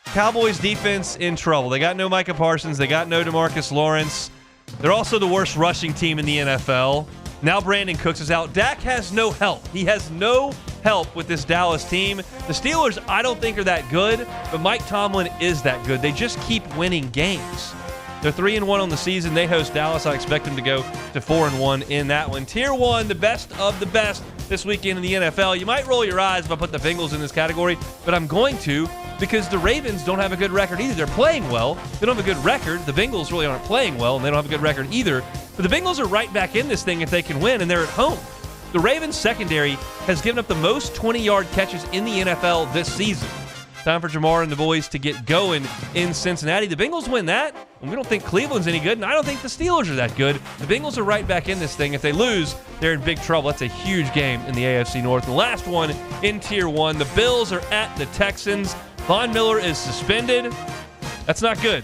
Cowboys defense in trouble. They got no Micah Parsons. They got no DeMarcus Lawrence. They're also the worst rushing team in the NFL. Now Brandon Cooks is out. Dak has no help. He has no help with this Dallas team. The Steelers, I don't think are that good, but Mike Tomlin is that good. They just keep winning games. They're 3-1 on the season. They host Dallas. I expect them to go to 4-1 in that one. Tier 1, the best of the best this weekend in the NFL. You might roll your eyes if I put the Bengals in this category, but I'm going to because the Ravens don't have a good record either. They're playing well. They don't have a good record. The Bengals really aren't playing well, and they don't have a good record either. But the Bengals are right back in this thing if they can win, and they're at home. The Ravens secondary has given up the most 20-yard catches in the NFL this season. Time for Jamar and the boys to get going in Cincinnati. The Bengals win that, and we don't think Cleveland's any good, and I don't think the Steelers are that good. The Bengals are right back in this thing. If they lose, they're in big trouble. That's a huge game in the AFC North. And the last one in Tier 1, the Bills are at the Texans. Von Miller is suspended. That's not good.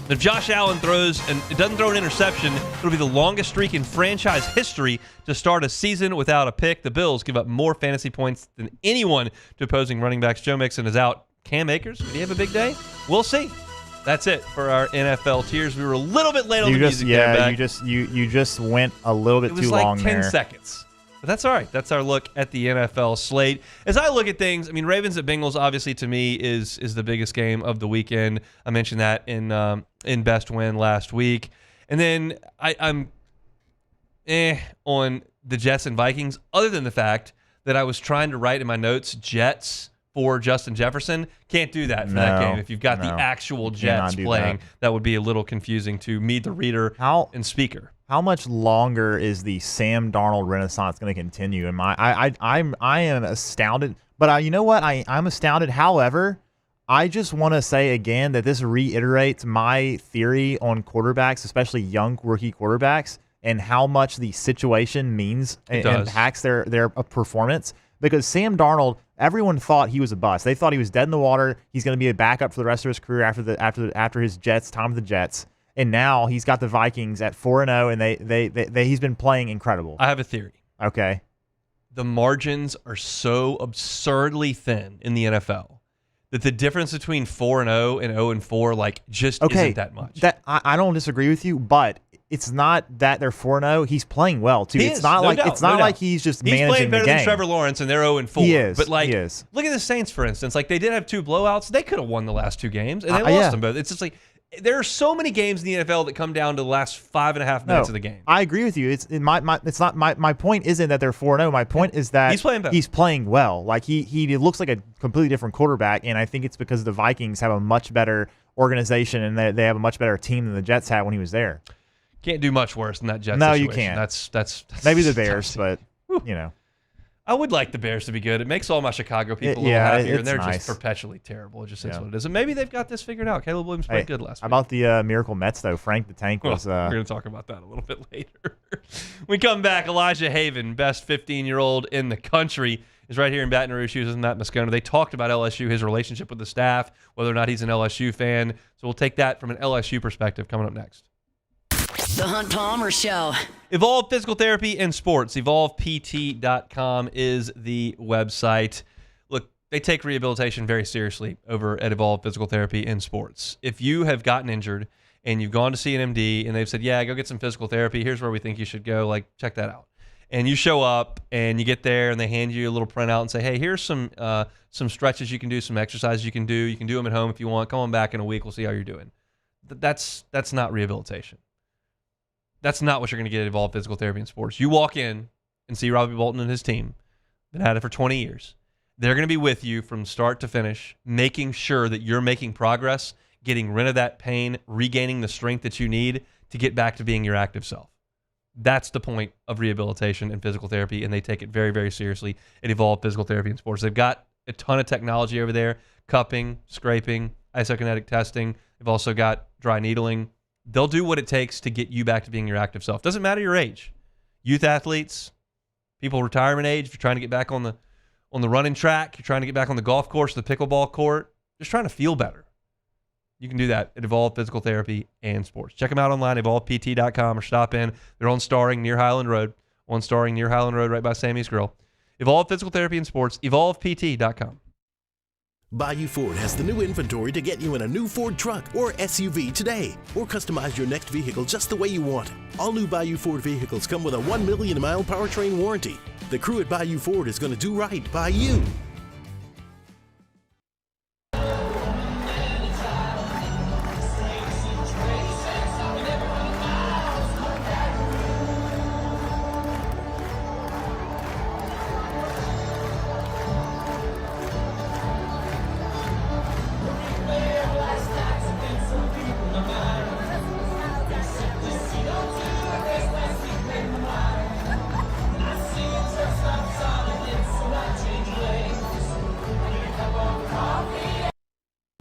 If Josh Allen throws and it doesn't throw an interception, it'll be the longest streak in franchise history to start a season without a pick. The Bills give up more fantasy points than anyone to opposing running backs. Joe Mixon is out. Cam Akers, did he have a big day? We'll see. That's it for our NFL tiers. We were a little bit late on the music. Yeah, you just went a little bit too long there. It was like 10 seconds. But that's all right. That's our look at the NFL slate. As I look at things, I mean, Ravens at Bengals, obviously, to me, is the biggest game of the weekend. I mentioned that in Best Win last week. And then I'm on the Jets and Vikings, other than the fact that I was trying to write in my notes Jets for Justin Jefferson. Can't do that for that game. If you've got the actual Jets playing, that would be a little confusing to me, the reader and speaker. How much longer is the Sam Darnold renaissance going to continue? And I am astounded. But you know what? I'm astounded. However, I just want to say again that this reiterates my theory on quarterbacks, especially young rookie quarterbacks, and how much the situation means and impacts their performance. Because Sam Darnold, everyone thought he was a bust. They thought he was dead in the water. He's going to be a backup for the rest of his career after his time with the Jets. And now he's got the Vikings at 4-0, and he's been playing incredible. I have a theory. Okay. The margins are so absurdly thin in the NFL that the difference between 4-0 and 0-4 isn't that much. I don't disagree with you, but it's not that they're 4-0. He's playing well too. It's not like he's just managing the game. He's playing better than Trevor Lawrence, and they're 0-4. He is. But he is. Look at the Saints, for instance. Like, they did have 2 blowouts. They could have won the last 2 games, and they lost them both. It's just like there are so many games in the NFL that come down to the last 5.5 minutes of the game. I agree with you. My point isn't that they're 4-0. My point is that he's playing well. Like he looks like a completely different quarterback, and I think it's because the Vikings have a much better organization and they have a much better team than the Jets had when he was there. Can't do much worse than that Jets situation. You No, you can't. That's maybe the Bears, but you know. I would like the Bears to be good. It makes all my Chicago people a little happier, and they're just perpetually terrible. It just is what it is. And maybe they've got this figured out. Caleb Williams played good last week. How about the Miracle Mets, though? Frank the Tank was... We're going to talk about that a little bit later. We come back. Elijah Haven, best 15-year-old in the country, is right here in Baton Rouge. He was in Matt Moscona. They talked about LSU, his relationship with the staff, whether or not he's an LSU fan. So we'll take that from an LSU perspective coming up next. The Hunt Palmer Show. Evolve Physical Therapy and Sports. EvolvePT.com is the website. Look, they take rehabilitation very seriously over at Evolve Physical Therapy and Sports. If you have gotten injured and you've gone to see an MD and they've said, yeah, go get some physical therapy, here's where we think you should go, like, check that out. And you show up and you get there and they hand you a little printout and say, hey, here's some stretches you can do, some exercises you can do. You can do them at home if you want. Come on back in a week. We'll see how you're doing. That's not rehabilitation. That's not what you're going to get at Evolve Physical Therapy and Sports. You walk in and see Robbie Bolton and his team. Been at it for 20 years. They're going to be with you from start to finish, making sure that you're making progress, getting rid of that pain, regaining the strength that you need to get back to being your active self. That's the point of rehabilitation and physical therapy, and they take it very, very seriously at Evolve Physical Therapy and Sports. They've got a ton of technology over there, cupping, scraping, isokinetic testing. They've also got dry needling. They'll do what it takes to get you back to being your active self. Doesn't matter your age. Youth athletes, people retirement age, if you're trying to get back on on the running track, you're trying to get back on the golf course, the pickleball court, just trying to feel better. You can do that at Evolve Physical Therapy and Sports. Check them out online, evolvept.com, or stop in. They're on Starring near Highland Road. Right by Sammy's Grill. Evolve Physical Therapy and Sports, evolvept.com. Bayou Ford has the new inventory to get you in a new Ford truck or SUV today, or customize your next vehicle just the way you want it. All new Bayou Ford vehicles come with a 1 million mile powertrain warranty. The crew at Bayou Ford is going to do right by you.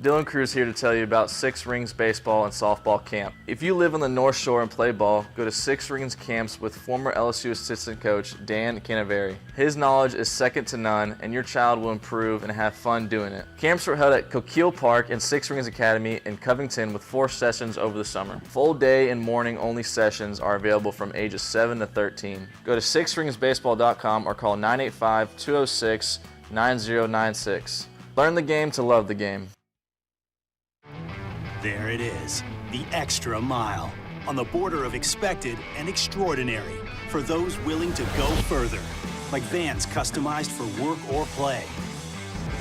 Dylan Cruz here to tell you about Six Rings Baseball and Softball Camp. If you live on the North Shore and play ball, go to Six Rings Camps with former LSU assistant coach Dan Canaveri. His knowledge is second to none, and your child will improve and have fun doing it. Camps were held at Coquille Park and Six Rings Academy in Covington with 4 sessions over the summer. Full day and morning only sessions are available from ages 7 to 13. Go to sixringsbaseball.com or call 985-206-9096. Learn the game to love the game. There it is, the extra mile, on the border of expected and extraordinary, for those willing to go further, like vans customized for work or play,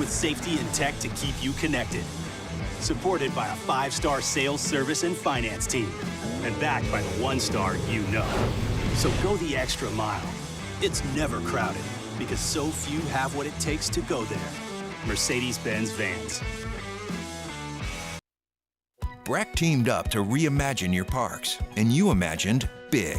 with safety and tech to keep you connected, supported by a 5-star sales, service, and finance team, and backed by the 1-star you know. So go the extra mile. It's never crowded, because so few have what it takes to go there. Mercedes-Benz Vans. Breck teamed up to reimagine your parks, and you imagined big.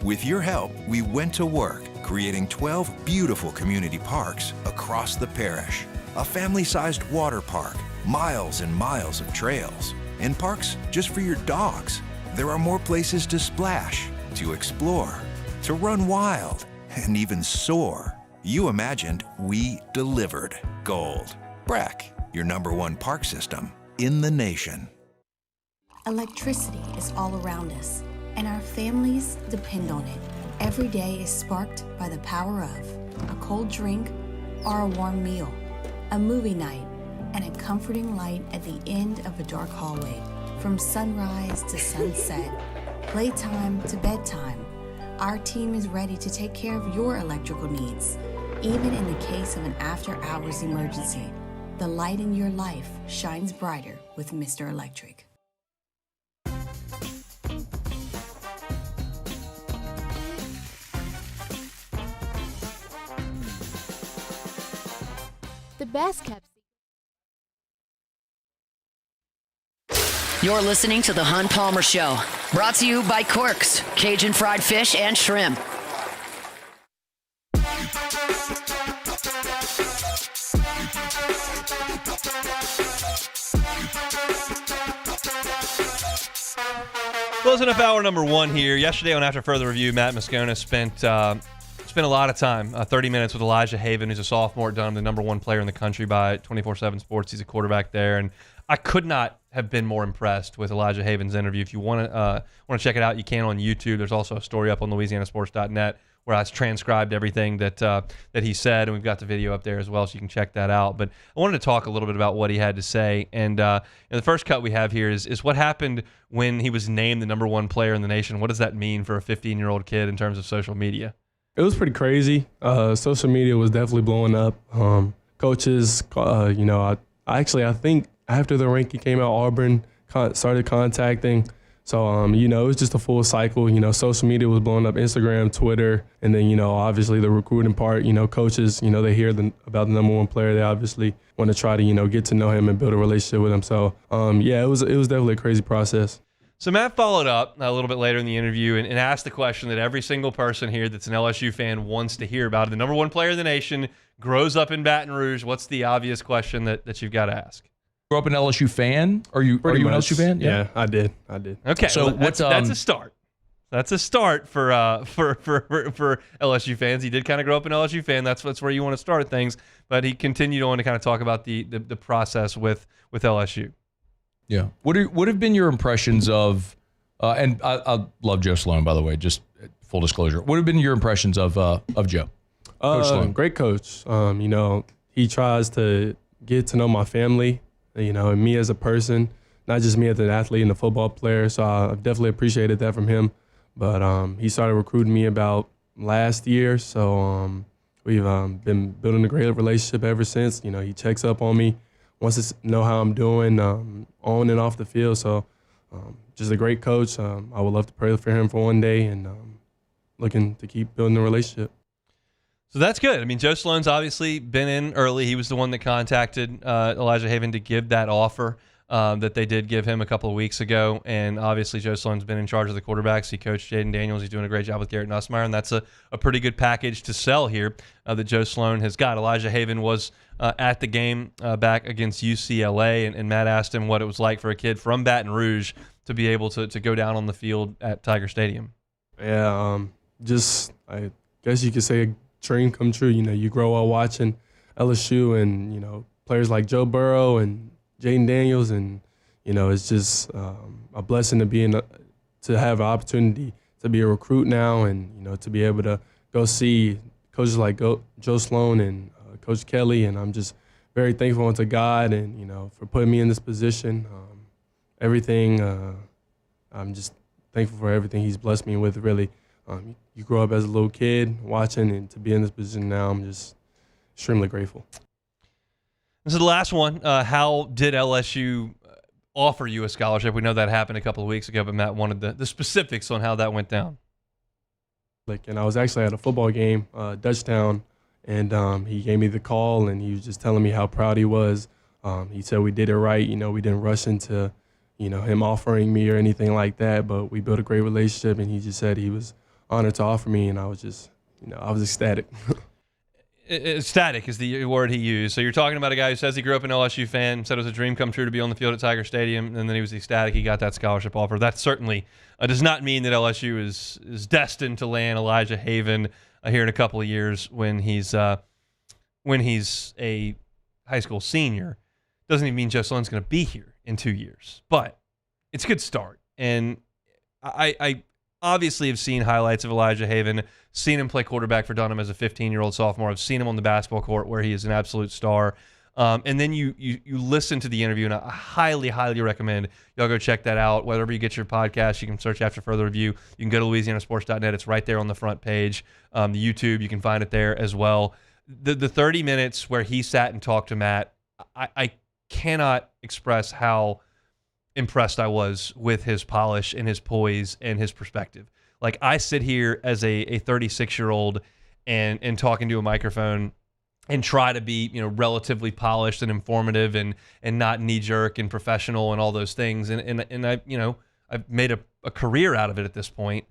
With your help, we went to work, creating 12 beautiful community parks across the parish. A family-sized water park, miles and miles of trails, and parks just for your dogs. There are more places to splash, to explore, to run wild, and even soar. You imagined, we delivered. Gold. Breck, your #1 park system in the nation. Electricity is all around us, and our families depend on it. Every day is sparked by the power of a cold drink or a warm meal, a movie night, and a comforting light at the end of a dark hallway. From sunrise to sunset, playtime to bedtime, our team is ready to take care of your electrical needs. Even in the case of an after-hours emergency, the light in your life shines brighter with Mr. Electric. The best kept. You're listening to The Hunt Palmer Show, brought to you by Quirks, Cajun fried fish and shrimp. Closing up hour number 1 here. Yesterday on After Further Review, Matt Moscona spent a lot of time, 30 minutes with Elijah Haven, who's a sophomore at Dunham, the #1 player in the country by 24/7 Sports. He's a quarterback there, and I could not have been more impressed with Elijah Haven's interview. If you want to check it out, you can on YouTube. There's also a story up on LouisianaSports.net where I transcribed everything that he said, and we've got the video up there as well, so you can check that out. But I wanted to talk a little bit about what he had to say, and the first cut we have here is what happened when he was named the #1 player in the nation. What does that mean for a 15-year-old kid in terms of social media? It was pretty crazy. Social media was definitely blowing up. Coaches, I think after the ranking came out, Auburn started contacting. So, it was just a full cycle. Social media was blowing up, Instagram, Twitter, and then, obviously the recruiting part, coaches, they hear about the #1 player. They obviously want to try to, get to know him and build a relationship with him. So, it was definitely a crazy process. So Matt followed up a little bit later in the interview and asked the question that every single person here that's an LSU fan wants to hear about. The #1 player in the nation grows up in Baton Rouge. What's the obvious question that you've got to ask? Grew up an LSU fan? Are you an LSU fan? Yeah, I did. Okay, So well, that's a start. That's a start for LSU fans. He did kind of grow up an LSU fan. That's where you want to start things. But he continued on to kind of talk about the process with LSU. Yeah. What have been your impressions of? And I love Joe Sloan, by the way. Just full disclosure. What have been your impressions of Joe? Coach Sloan. Great coach. He tries to get to know my family, and me as a person, not just me as an athlete and a football player. So I definitely appreciated that from him. But he started recruiting me about last year. So we've been building a great relationship ever since. He checks up on me, wants to know how I'm doing on and off the field. So just a great coach. I would love to pray for him for one day and looking to keep building the relationship. So that's good. I mean, Joe Sloan's obviously been in early. He was the one that contacted Elijah Haven to give that offer that they did give him a couple of weeks ago. And obviously, Joe Sloan's been in charge of the quarterbacks. He coached Jaden Daniels. He's doing a great job with Garrett Nussmeier, and that's a pretty good package to sell here that Joe Sloan has got. Elijah Haven was at the game back against UCLA, and Matt asked him what it was like for a kid from Baton Rouge to be able to go down on the field at Tiger Stadium. Yeah, I guess you could say a dream come true. You grow up watching LSU and, players like Joe Burrow and Jaden Daniels, and, it's just a blessing to have an opportunity to be a recruit now and, to be able to go see coaches like Joe Sloan and Coach Kelly, and I'm just very thankful unto God and, for putting me in this position. I'm just thankful for everything he's blessed me with, really. You grow up as a little kid watching, and to be in this position now, I'm just extremely grateful. This is the last one. How did LSU offer you a scholarship? We know that happened a couple of weeks ago, but Matt wanted the specifics on how that went down. And I was actually at a football game, Dutchtown, and he gave me the call, and he was just telling me how proud he was. He said we did it right. We didn't rush into, him offering me or anything like that, but we built a great relationship, and he just said he was honored to offer me, and I was just, I was ecstatic. Ecstatic is the word he used. So you're talking about a guy who says he grew up an LSU fan, said it was a dream come true to be on the field at Tiger Stadium, and then he was ecstatic he got that scholarship offer. That certainly does not mean that LSU is destined to land Elijah Haven here in a couple of years when he's a high school senior. Doesn't even mean Joe Sloan's going to be here in 2 years, but it's a good start. And I obviously have seen highlights of Elijah Haven, seen him play quarterback for Dunham as a 15-year-old sophomore. I've seen him on the basketball court where he is an absolute star. And then you listen to the interview, and I highly, highly recommend y'all go check that out. Wherever you get your podcast, you can search after Further Review. You can go to LouisianaSports.net. It's right there on the front page. The YouTube, you can find it there as well. The 30 minutes where he sat and talked to Matt, I cannot express how impressed I was with his polish and his poise and his perspective. Like, I sit here as a 36-year-old and talking to a microphone and try to be, relatively polished and informative and not knee-jerk and professional and all those things. And I, I've made a career out of it at this point.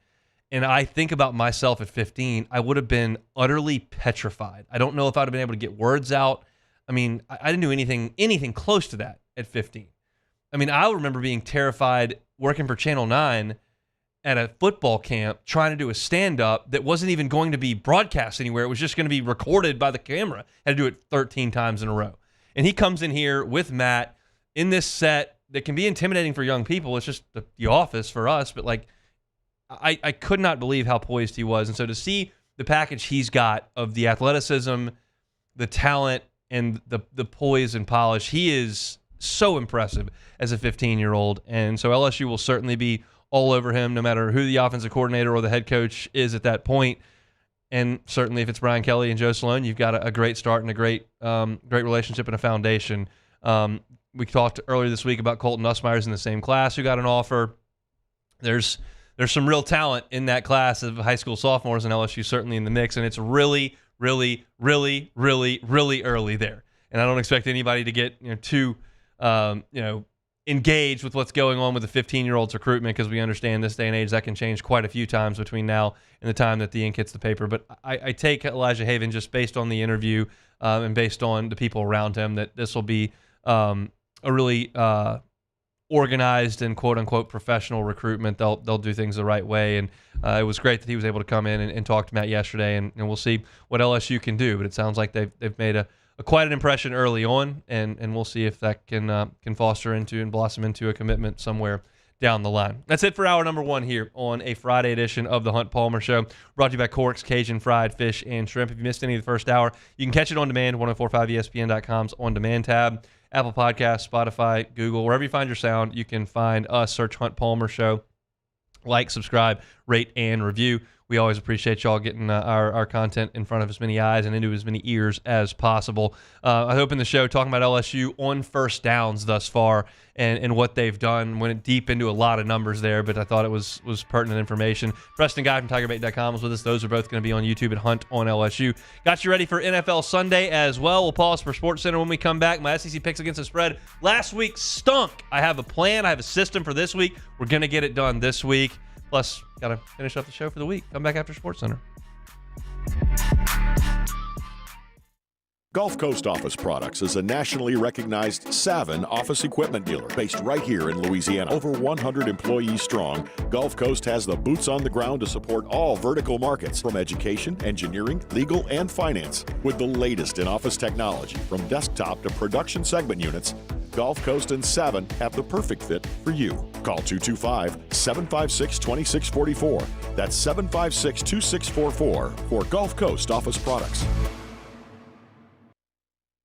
And I think about myself at 15, I would have been utterly petrified. I don't know if I'd have been able to get words out. I mean, I didn't do anything close to that at 15. I mean, I remember being terrified working for Channel 9 at a football camp trying to do a stand-up that wasn't even going to be broadcast anywhere. It was just going to be recorded by the camera. Had to do it 13 times in a row. And he comes in here with Matt in this set that can be intimidating for young people. It's just the office for us. But, like, I could not believe how poised he was. And so to see the package he's got of the athleticism, the talent, and the poise and polish, he is so impressive as a 15-year-old. And so LSU will certainly be all over him no matter who the offensive coordinator or the head coach is at that point. And certainly if it's Brian Kelly and Joe Sloan, you've got a great start and a great relationship and a foundation. We talked earlier this week about Colton Nussmeier's in the same class who got an offer. There's some real talent in that class of high school sophomores, and LSU certainly in the mix, and it's really, really, really, really, really early there. And I don't expect anybody to get too engaged with what's going on with the 15-year-old's recruitment, because we understand this day and age that can change quite a few times between now and the time that the ink hits the paper. But I take Elijah Haven just based on the interview and based on the people around him that this will be a really organized and quote unquote professional recruitment. They'll do things the right way. And it was great that he was able to come in and talk to Matt yesterday. And we'll see what LSU can do. But it sounds like they've made a quite an impression early on, and we'll see if that can foster into and blossom into a commitment somewhere down the line. That's it for hour number 1 here on a Friday edition of the Hunt Palmer Show, brought to you by Cork's Cajun Fried Fish and Shrimp. If you missed any of the first hour, you can catch it on demand, 1045ESPN.com's On Demand tab, Apple Podcasts, Spotify, Google, wherever you find your sound, you can find us. Search Hunt Palmer Show. Like, subscribe, rate, and review. We always appreciate y'all getting our content in front of as many eyes and into as many ears as possible. I hope in the show talking about LSU on first downs thus far and what they've done. Went deep into a lot of numbers there, but I thought it was pertinent information. Preston Guy from TigerBait.com was with us. Those are both going to be on YouTube at Hunt on LSU. Got you ready for NFL Sunday as well. We'll pause for SportsCenter when we come back. My SEC picks against the spread last week stunk. I have a plan. I have a system for this week. We're going to get it done this week. Plus, got to finish up the show for the week. Come back after SportsCenter. Gulf Coast Office Products is a nationally recognized Savin office equipment dealer based right here in Louisiana. Over 100 employees strong, Gulf Coast has the boots on the ground to support all vertical markets, from education, engineering, legal, and finance. With the latest in office technology, from desktop to production segment units, Gulf Coast and Savin have the perfect fit for you. Call 225-756-2644. That's 756-2644 for Gulf Coast Office Products.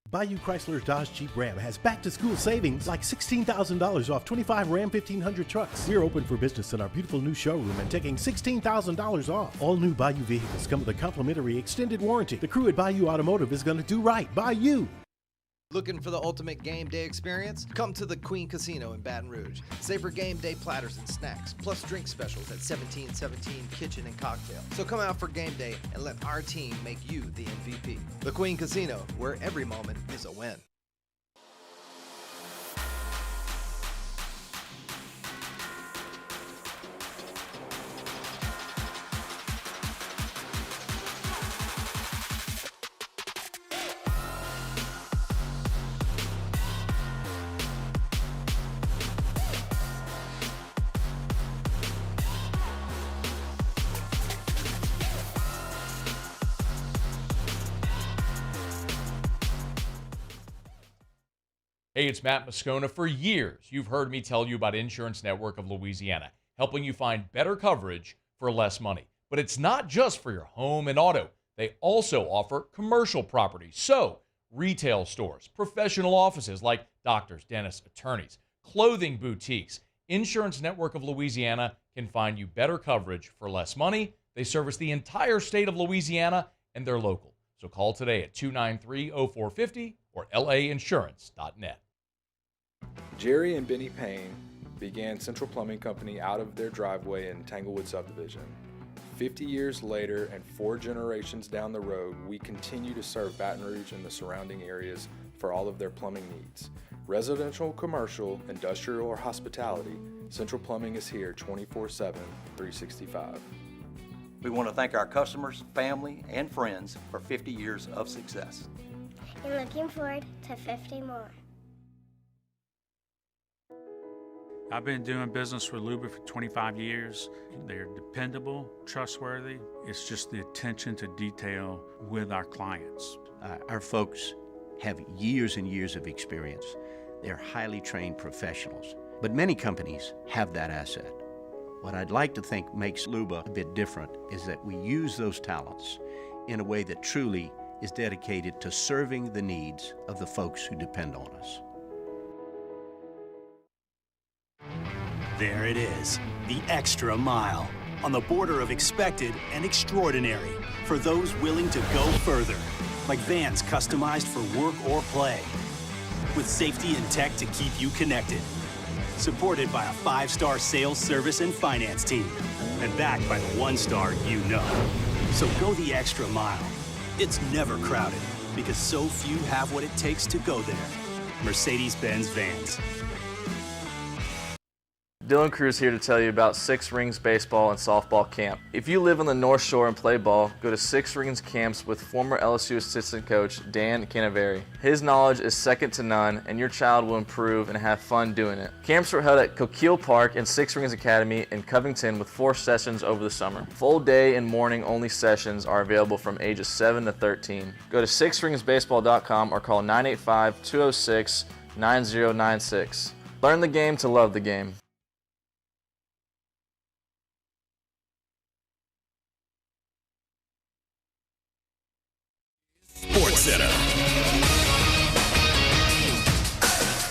Bayou Chrysler Dodge Jeep Ram has back-to-school savings like $16,000 off 25 Ram 1500 trucks. We're open for business in our beautiful new showroom and taking $16,000 off. All new Bayou vehicles come with a complimentary extended warranty. The crew at Bayou Automotive is going to do right by you. Looking for the ultimate game day experience? Come to the Queen Casino in Baton Rouge. Savor game day platters and snacks, plus drink specials at 1717 Kitchen and Cocktail. So come out for game day and let our team make you the MVP. The Queen Casino, where every moment is a win. Hey, it's Matt Moscona. For years, you've heard me tell you about Insurance Network of Louisiana, helping you find better coverage for less money. But it's not just for your home and auto. They also offer commercial property. So, retail stores, professional offices like doctors, dentists, attorneys, clothing boutiques. Insurance Network of Louisiana can find you better coverage for less money. They service the entire state of Louisiana, and they're local. So call today at 293-0450 or lainsurance.net. Jerry and Benny Payne began Central Plumbing Company out of their driveway in Tanglewood subdivision. 50 years later and 4 generations down the road, we continue to serve Baton Rouge and the surrounding areas for all of their plumbing needs. Residential, commercial, industrial, or hospitality, Central Plumbing is here 24/7, 365. We want to thank our customers, family, and friends for 50 years of success. And looking forward to 50 more. I've been doing business with Luba for 25 years. They're dependable, trustworthy. It's just the attention to detail with our clients. Our folks have years and years of experience. They're highly trained professionals, but many companies have that asset. What I'd like to think makes Luba a bit different is that we use those talents in a way that truly is dedicated to serving the needs of the folks who depend on us. There it is, the extra mile, on the border of expected and extraordinary, for those willing to go further, like vans customized for work or play, with safety and tech to keep you connected, supported by a 5-star sales, service, and finance team, and backed by the 1-star you know. So go the extra mile. It's never crowded, because so few have what it takes to go there. Mercedes-Benz Vans. Dylan Cruz here to tell you about Six Rings Baseball and Softball Camp. If you live on the North Shore and play ball, go to Six Rings Camps with former LSU assistant coach Dan Canaveri. His knowledge is second to none, and your child will improve and have fun doing it. Camps were held at Coquille Park and Six Rings Academy in Covington with 4 sessions over the summer. Full day and morning only sessions are available from ages 7 to 13. Go to sixringsbaseball.com or call 985-206-9096. Learn the game to love the game. Sports Center.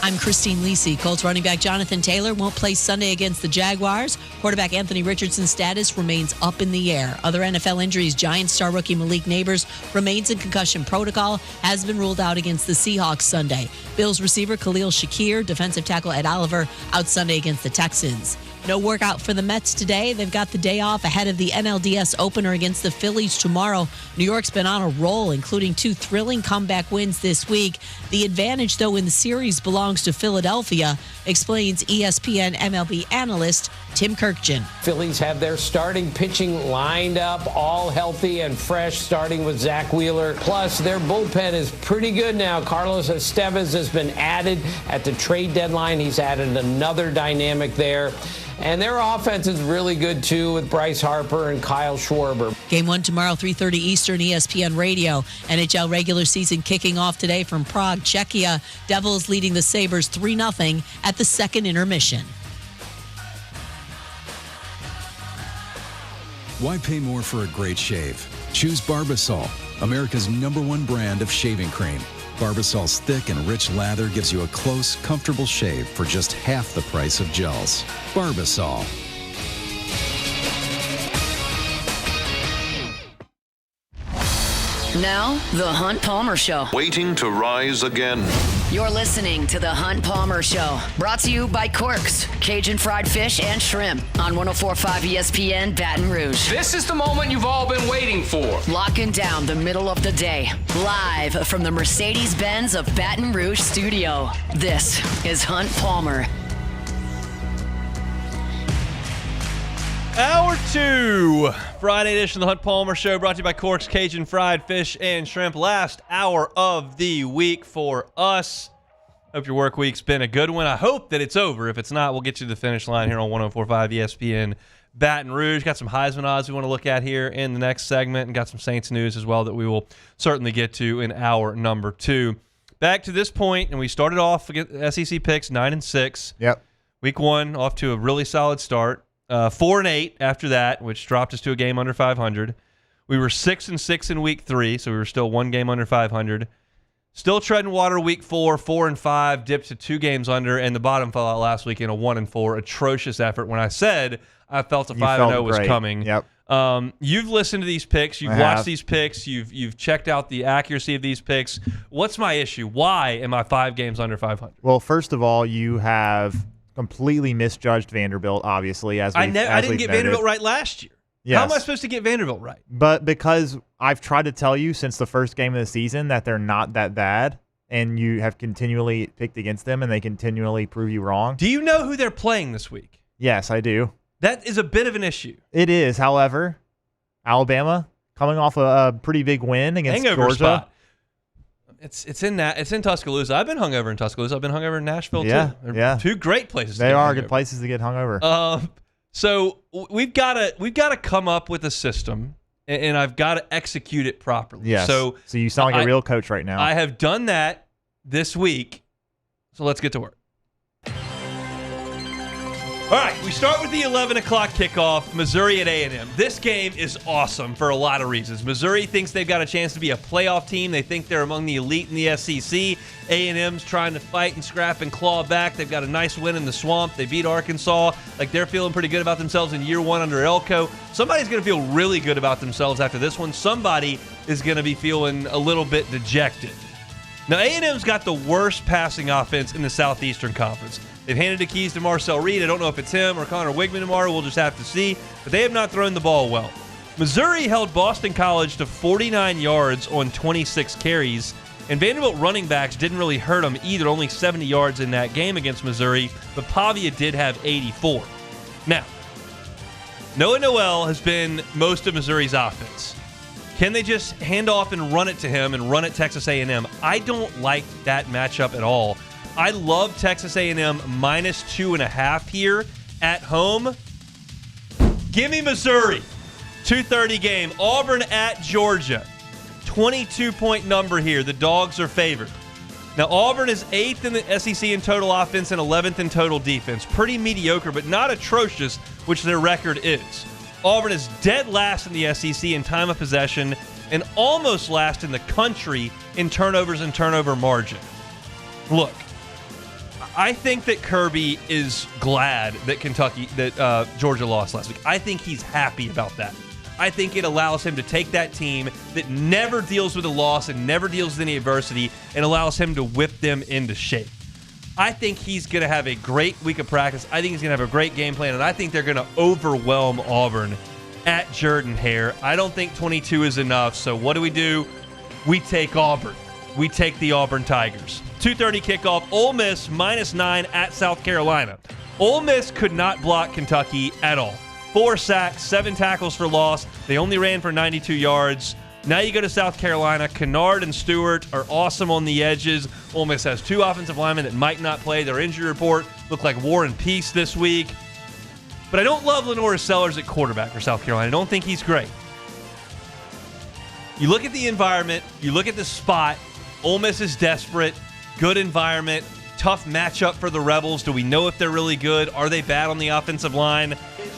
I'm Christine Lisi. Colts running back Jonathan Taylor won't play Sunday against the Jaguars. Quarterback Anthony Richardson's status remains up in the air. Other NFL injuries, Giants star rookie Malik Neighbors remains in concussion protocol, has been ruled out against the Seahawks Sunday. Bills receiver Khalil Shakir, defensive tackle Ed Oliver, out Sunday against the Texans. No workout for the Mets today. They've got the day off ahead of the NLDS opener against the Phillies tomorrow. New York's been on a roll, including 2 thrilling comeback wins this week. The advantage, though, in the series belongs to Philadelphia, explains ESPN MLB analyst Tim Kirkjian. Phillies have their starting pitching lined up, all healthy and fresh, starting with Zach Wheeler. Plus, their bullpen is pretty good now. Carlos Estevez has been added at the trade deadline. He's added another dynamic there. And their offense is really good, too, with Bryce Harper and Kyle Schwarber. Game 1 tomorrow, 3:30 Eastern, ESPN Radio. NHL regular season kicking off today from Prague, Czechia. Devils leading the Sabres 3-0 at the second intermission. Why pay more for a great shave? Choose Barbasol, America's #1 brand of shaving cream. Barbasol's thick and rich lather gives you a close, comfortable shave for just half the price of gels. Barbasol. Now, The Hunt Palmer Show. Waiting to rise again. You're listening to The Hunt Palmer Show. Brought to you by Corks, Cajun fried fish and shrimp on 104.5 ESPN Baton Rouge. This is the moment you've all been waiting for. Locking down the middle of the day. Live from the Mercedes-Benz of Baton Rouge studio. This is Hunt Palmer. Hour 2, Friday edition of the Hunt Palmer Show, brought to you by Corks, Cajun fried fish and shrimp. Last hour of the week for us. Hope your work week's been a good one. I hope that it's over. If it's not, we'll get you to the finish line here on 104.5 ESPN Baton Rouge. Got some Heisman odds we want to look at here in the next segment, and got some Saints news as well that we will certainly get to in hour number 2. Back to this point, and we started off against SEC picks 9-6. Yep. Week 1 off to a really solid start. 4-8 after that, which dropped us to a game under 500. We were 6-6 in week 3, so we were still 1 game under 500. Still treading water week 4, 4-5, dipped to 2 games under, and the bottom fell out last week in a 1-4. Atrocious effort. When I said I felt a 5-0 was coming. Yep. You've listened to these picks. You've watched these picks. You've checked out the accuracy of these picks. What's my issue? Why am I 5 games under 500? Well, first of all, you have completely misjudged Vanderbilt, obviously. I didn't get Vanderbilt right last year. Yes. How am I supposed to get Vanderbilt right? But because I've tried to tell you since the first game of the season that they're not that bad, and you have continually picked against them, and they continually prove you wrong. Do you know who they're playing this week? Yes, I do. That is a bit of an issue. It is, however. Alabama coming off a pretty big win against Hangover Georgia. Spot. It's in Tuscaloosa. I've been hungover in Tuscaloosa. I've been hungover in Nashville too. Yeah. 2 great places. They are good places to get hungover. So we've got to come up with a system, and I've got to execute it properly. Yes. So you sound like a real coach right now. I have done that this week. So let's get to work. All right, we start with the 11 o'clock kickoff, Missouri at A&M. This game is awesome for a lot of reasons. Missouri thinks they've got a chance to be a playoff team. They think they're among the elite in the SEC. A&M's trying to fight and scrap and claw back. They've got a nice win in the swamp. They beat Arkansas. Like, they're feeling pretty good about themselves in year 1 under Elko. Somebody's going to feel really good about themselves after this one. Somebody is going to be feeling a little bit dejected. Now, A&M's got the worst passing offense in the Southeastern Conference. They've handed the keys to Marcel Reed. I don't know if it's him or Connor Wigman tomorrow. We'll just have to see. But they have not thrown the ball well. Missouri held Boston College to 49 yards on 26 carries. And Vanderbilt running backs didn't really hurt them either, only 70 yards in that game against Missouri, but Pavia did have 84. Now, Noah Noel has been most of Missouri's offense. Can they just hand off and run it to him and run at Texas A&M? I don't like that matchup at all. I love Texas A&M minus 2.5 here at home. Give me Missouri. 2:30 game. Auburn at Georgia. 22-point number here. The Dogs are favored. Now, Auburn is 8th in the SEC in total offense and 11th in total defense. Pretty mediocre, but not atrocious, which their record is. Auburn is dead last in the SEC in time of possession and almost last in the country in turnovers and turnover margin. Look, I think that Kirby is glad that Georgia lost last week. I think he's happy about that. I think it allows him to take that team that never deals with a loss and never deals with any adversity and allows him to whip them into shape. I think he's going to have a great week of practice. I think he's going to have a great game plan, and I think they're going to overwhelm Auburn at Jordan-Hare. I don't think 22 is enough, so what do? We take Auburn. We take the Auburn Tigers. 2:30 kickoff, Ole Miss -9 at South Carolina. Ole Miss could not block Kentucky at all. 4 sacks, 7 tackles for loss. They only ran for 92 yards. Now you go to South Carolina. Kennard and Stewart are awesome on the edges. Ole Miss has 2 offensive linemen that might not play. Their injury report looked like War and Peace this week. But I don't love Lenore Sellers at quarterback for South Carolina. I don't think he's great. You look at the environment. You look at the spot. Ole Miss is desperate. Good environment. Tough matchup for the Rebels. Do we know if they're really good? Are they bad on the offensive line?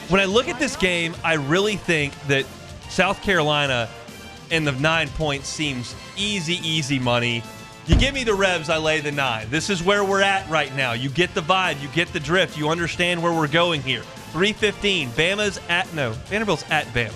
When I look at this game, I really think that South Carolina and the 9 points seems easy money. You give me the Rebs, I lay the 9. This is where we're at right now. You get the vibe. You get the drift. You understand where we're going here. 3:15. Vanderbilt's at Bama.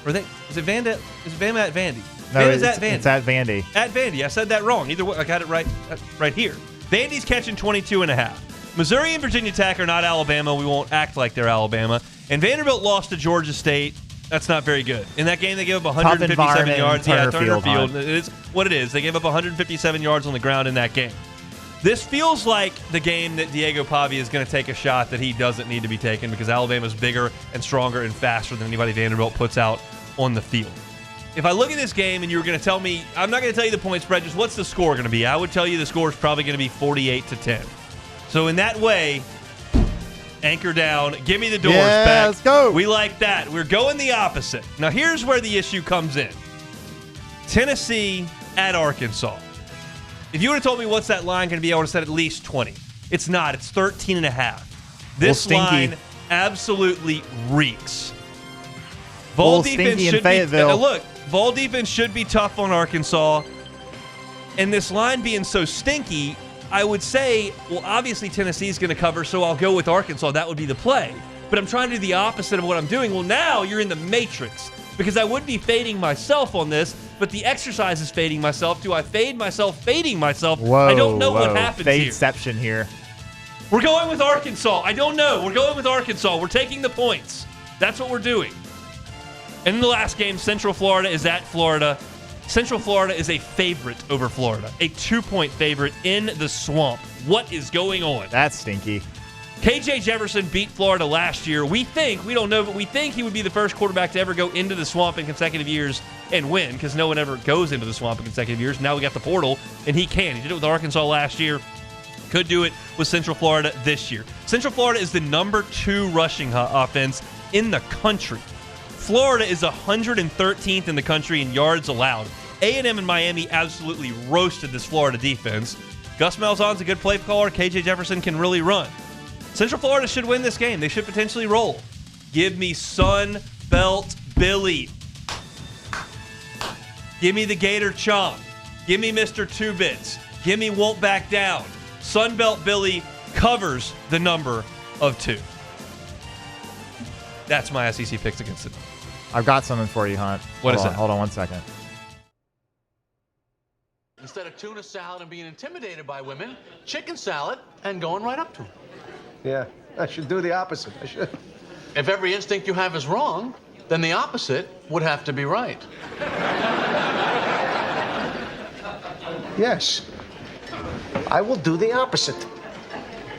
Is it Bama at Vandy? No, Bama's at Vandy. It's at Vandy. At Vandy. I said that wrong. Either way, I got it right here. Vandy's catching 22.5. Missouri and Virginia Tech are not Alabama. We won't act like they're Alabama. And Vanderbilt lost to Georgia State. That's not very good. In that game, they gave up 157 yards. Turner Field. It is what it is. They gave up 157 yards on the ground in that game. This feels like the game that Diego Pavia is going to take a shot that he doesn't need to be taken because Alabama's bigger and stronger and faster than anybody Vanderbilt puts out on the field. If I look at this game and you were going to tell me, I'm not going to tell you the point spread, just what's the score going to be? I would tell you the score is probably going to be 48-10. So in that way, anchor down, give me the doors back. Let's go. We like that. We're going the opposite. Now here's where the issue comes in. Tennessee at Arkansas. If you would have told me what's that line going to be, I would have said at least 20. It's not. It's 13.5. This line absolutely reeks. Vol defense should be Vol defense should be tough on Arkansas. And this line being so stinky, I would say, well, obviously Tennessee's going to cover, so I'll go with Arkansas. That would be the play. But I'm trying to do the opposite of what I'm doing. Well, now you're in the matrix because I would be fading myself on this, but the exercise is fading myself. Do I fade myself fading myself? I don't know what happens here. Fadeception here. We're going with Arkansas. I don't know. We're going with Arkansas. We're taking the points. That's what we're doing. And in the last game, Central Florida is at Florida. Central Florida is a favorite over Florida. A 2-point favorite in the swamp. What is going on? That's stinky. KJ Jefferson beat Florida last year. We don't know, but we think he would be the first quarterback to ever go into the swamp in consecutive years and win because no one ever goes into the swamp in consecutive years. Now we got the portal, and he can. He did it with Arkansas last year. Could do it with Central Florida this year. Central Florida is the number 2 rushing offense in the country. Florida is 113th in the country in yards allowed. A&M and Miami absolutely roasted this Florida defense. Gus Malzahn's a good play caller. KJ Jefferson can really run. Central Florida should win this game. They should potentially roll. Give me Sun Belt Billy. Give me the Gator Chomp. Give me Mr. Two Bits. Give me Won't Back Down. Sun Belt Billy covers the number of 2. That's my SEC picks against it. I've got something for you, Hunt. What is that? Hold on 1 second. Instead of tuna salad and being intimidated by women, chicken salad and going right up to them. Yeah, I should do the opposite. I should. If every instinct you have is wrong, then the opposite would have to be right. Yes. I will do the opposite.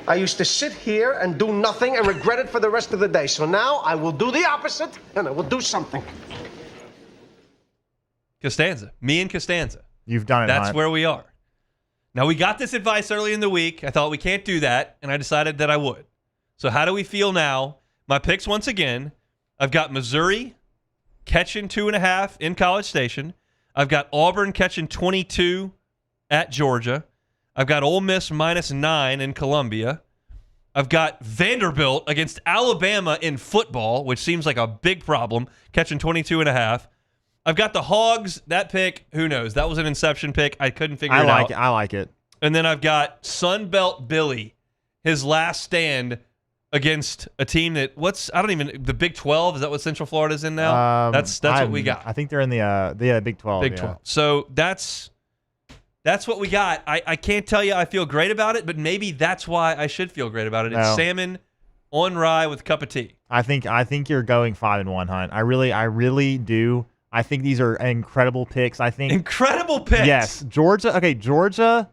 I used to sit here and do nothing and regret it for the rest of the day. So now I will do the opposite, and I will do something. Costanza. Me and Costanza. You've done it, That's Hunt. where we are. Now, we got this advice early in the week. I thought we can't do that, and I decided that I would. So how do we feel now? My picks once again. I've got Missouri catching 2.5 in College Station. I've got Auburn catching 22 at Georgia. I've got Ole Miss -9 in Columbia. I've got Vanderbilt against Alabama in football, which seems like a big problem, catching 22.5. I've got the Hogs. That pick, who knows? That was an inception pick. I couldn't figure it out. I like it. And then I've got Sunbelt Billy, his last stand against a team that the Big 12, is that what Central Florida's in now? That's what we got. I think they're in the Big 12. Big 12. So that's what we got. I can't tell you I feel great about it, but maybe that's why I should feel great about it. It's salmon on rye with a cup of tea. I think you're going 5-1, Hunt. I really do. I think these are incredible picks. I think incredible picks. Yes, Georgia. Okay, Georgia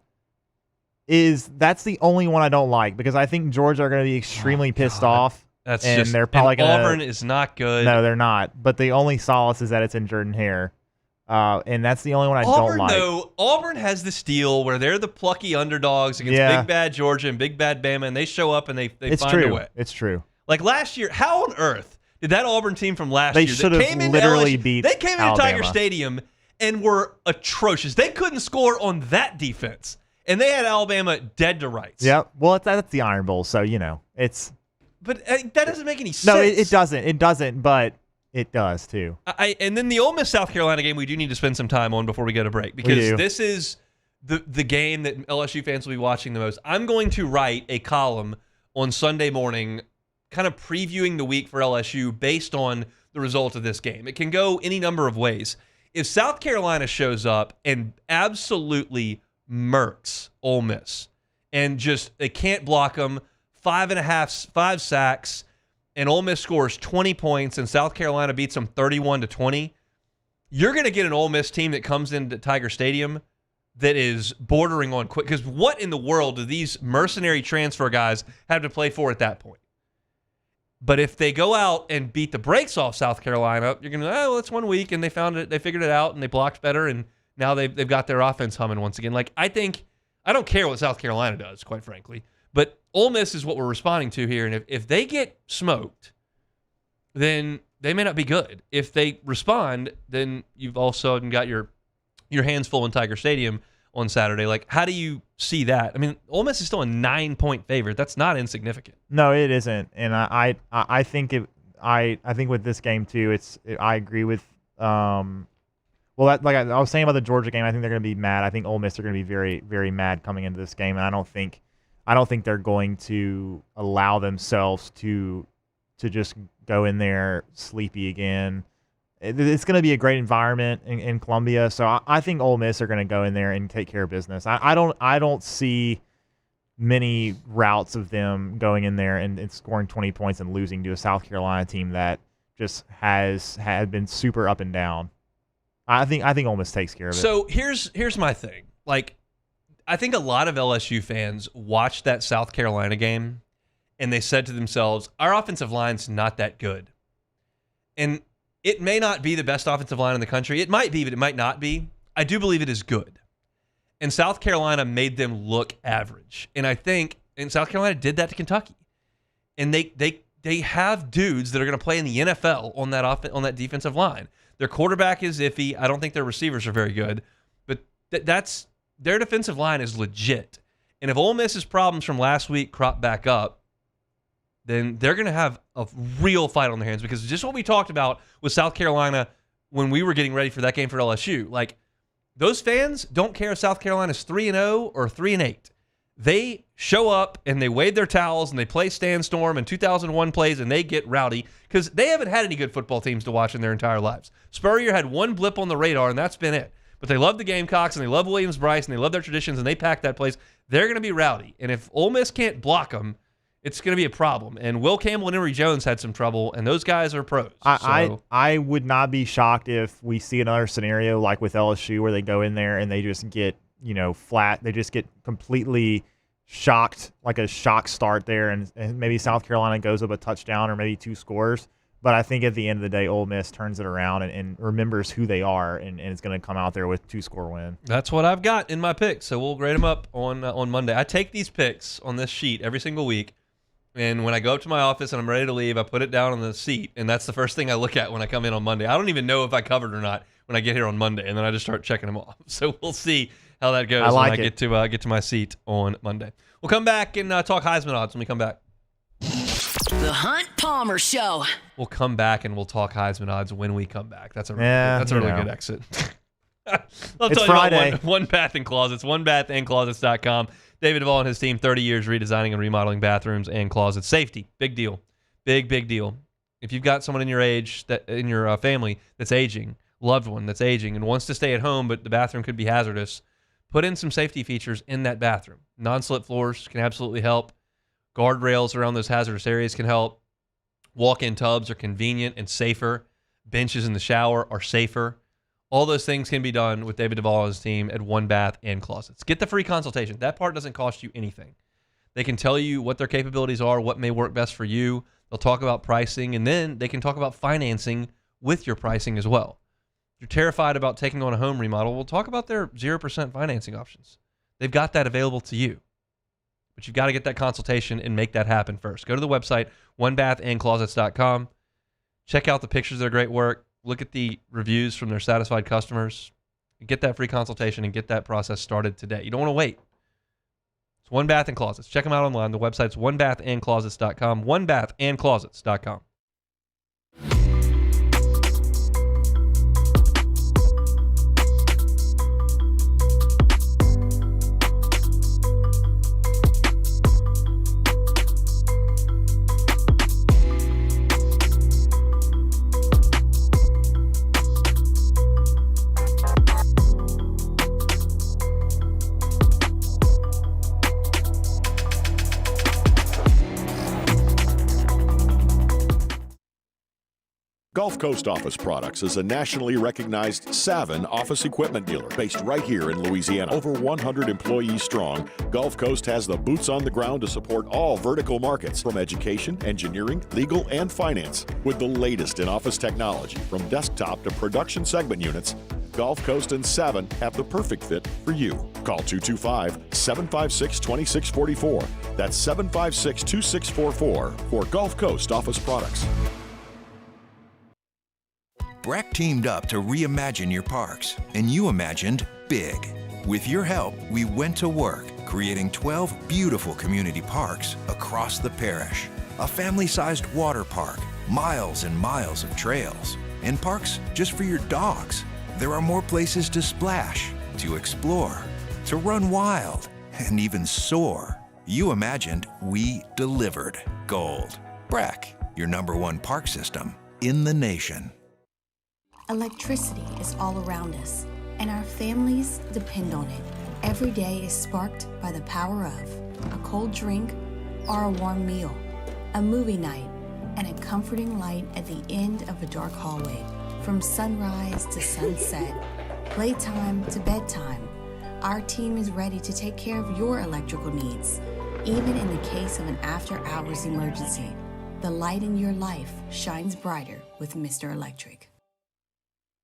that's the only one I don't like because I think Georgia are going to be extremely pissed off. They're probably going to. Auburn is not good. No, they're not. But the only solace is that it's in Jordan Hare, and that's the only one I don't like. Auburn has this deal where they're the plucky underdogs against big bad Georgia and big bad Bama, and they show up and they find a way. It's true. Like last year, how on earth did that Auburn team from last year that should have literally beat They came into Alabama. Tiger Stadium and were atrocious. They couldn't score on that defense, and they had Alabama dead to rights. Yep. Well, that's the Iron Bowl, so it's. But that doesn't make any sense. No, it doesn't. It doesn't, but it does too. And then the Ole Miss South Carolina game we do need to spend some time on before we go to break because this is the game that LSU fans will be watching the most. I'm going to write a column on Sunday morning kind of previewing the week for LSU based on the result of this game. It can go any number of ways. If South Carolina shows up and absolutely murks Ole Miss and just they can't block them, 5 sacks, and Ole Miss scores 20 points and South Carolina beats them 31-20, you're going to get an Ole Miss team that comes into Tiger Stadium that is bordering on quick. Because what in the world do these mercenary transfer guys have to play for at that point? But if they go out and beat the brakes off South Carolina, you're going to well, it's 1 week, and they found it, they figured it out, and they blocked better, and now they've got their offense humming once again. Like I don't care what South Carolina does, quite frankly, but Ole Miss is what we're responding to here, and if they get smoked, then they may not be good. If they respond, then you've also got your hands full in Tiger Stadium on Saturday. Like, how do you see that? I mean, Ole Miss is still a 9-point favorite. That's not insignificant. No, it isn't. And I think I think with this game too, I agree with like I was saying about the Georgia game, I think they're going to be mad. I think Ole Miss are going to be very, very mad coming into this game, and I don't think they're going to allow themselves to just go in there sleepy again. It's going to be a great environment in Columbia, so I think Ole Miss are going to go in there and take care of business. I don't see many routes of them going in there and scoring 20 points and losing to a South Carolina team that just had been super up and down. I think Ole Miss takes care of it. So here's my thing. Like, I think a lot of LSU fans watched that South Carolina game and they said to themselves, our offensive line's not that good. And it may not be the best offensive line in the country. It might be, but it might not be. I do believe it is good. And South Carolina made them look average. And I think South Carolina did that to Kentucky. And they have dudes that are going to play in the NFL on that defensive line. Their quarterback is iffy. I don't think their receivers are very good. But that's their defensive line is legit. And if Ole Miss's problems from last week crop back up, then they're going to have a real fight on their hands, because just what we talked about with South Carolina when we were getting ready for that game for LSU, like, those fans don't care if South Carolina's 3-0 or 3-8. They show up and they wave their towels and they play Sandstorm and 2001 plays and they get rowdy because they haven't had any good football teams to watch in their entire lives. Spurrier had one blip on the radar and that's been it. But they love the Gamecocks and they love Williams-Brice and they love their traditions and they pack that place. They're going to be rowdy. And if Ole Miss can't block them, it's going to be a problem. And Will Campbell and Emory Jones had some trouble, and those guys are pros. I would not be shocked if we see another scenario like with LSU where they go in there and they just get flat. They just get completely shocked, like a shock start there, and maybe South Carolina goes up a touchdown or maybe 2 scores. But I think at the end of the day, Ole Miss turns it around and remembers who they are, and it's going to come out there with 2-score win. That's what I've got in my picks, so we'll grade them up on Monday. I take these picks on this sheet every single week, and when I go up to my office and I'm ready to leave, I put it down on the seat, and that's the first thing I look at when I come in on Monday. I don't even know if I covered or not when I get here on Monday, and then I just start checking them off. So we'll see how that goes when I get to my seat on Monday. We'll come back and talk Heisman odds when we come back. The Hunt Palmer Show. We'll come back and we'll talk Heisman odds when we come back. That's a really good exit. I'll it's tell Friday. You about one Bath and Closets, onebathandclosets.com. David Duvall and his team, 30 years redesigning and remodeling bathrooms and closets. Safety, big deal. Big deal. If you've got someone in your family that's aging, loved one that's aging and wants to stay at home, but the bathroom could be hazardous, put in some safety features in that bathroom. Non-slip floors can absolutely help. Guardrails around those hazardous areas can help. Walk-in tubs are convenient and safer. Benches in the shower are safer. All those things can be done with David Duvall and his team at One Bath and Closets. Get the free consultation. That part doesn't cost you anything. They can tell you what their capabilities are, what may work best for you. They'll talk about pricing, and then they can talk about financing with your pricing as well. If you're terrified about taking on a home remodel, we'll talk about their 0% financing options. They've got that available to you. But you've got to get that consultation and make that happen first. Go to the website, onebathandclosets.com. Check out the pictures of their great work. Look at the reviews from their satisfied customers. Get that free consultation and get that process started today. You don't want to wait. It's One Bath and Closets. Check them out online. The website's onebathandclosets.com, onebathandclosets.com. Gulf Coast Office Products is a nationally recognized Savin office equipment dealer based right here in Louisiana. Over 100 employees strong, Gulf Coast has the boots on the ground to support all vertical markets from education, engineering, legal, and finance. With the latest in office technology from desktop to production segment units, Gulf Coast and Savin have the perfect fit for you. Call 225-756-2644. That's 756-2644 for Gulf Coast Office Products. Breck teamed up to reimagine your parks, and you imagined big. With your help, we went to work, creating 12 beautiful community parks across the parish. A family-sized water park, miles and miles of trails, and parks just for your dogs. There are more places to splash, to explore, to run wild, and even soar. You imagined, we delivered. Gold. Breck, your #1 park system in the nation. Electricity is all around us, and our families depend on it. Every day is sparked by the power of a cold drink or a warm meal, a movie night, and a comforting light at the end of a dark hallway. From sunrise to sunset, playtime to bedtime, our team is ready to take care of your electrical needs. Even in the case of an after-hours emergency, the light in your life shines brighter with Mr. Electric.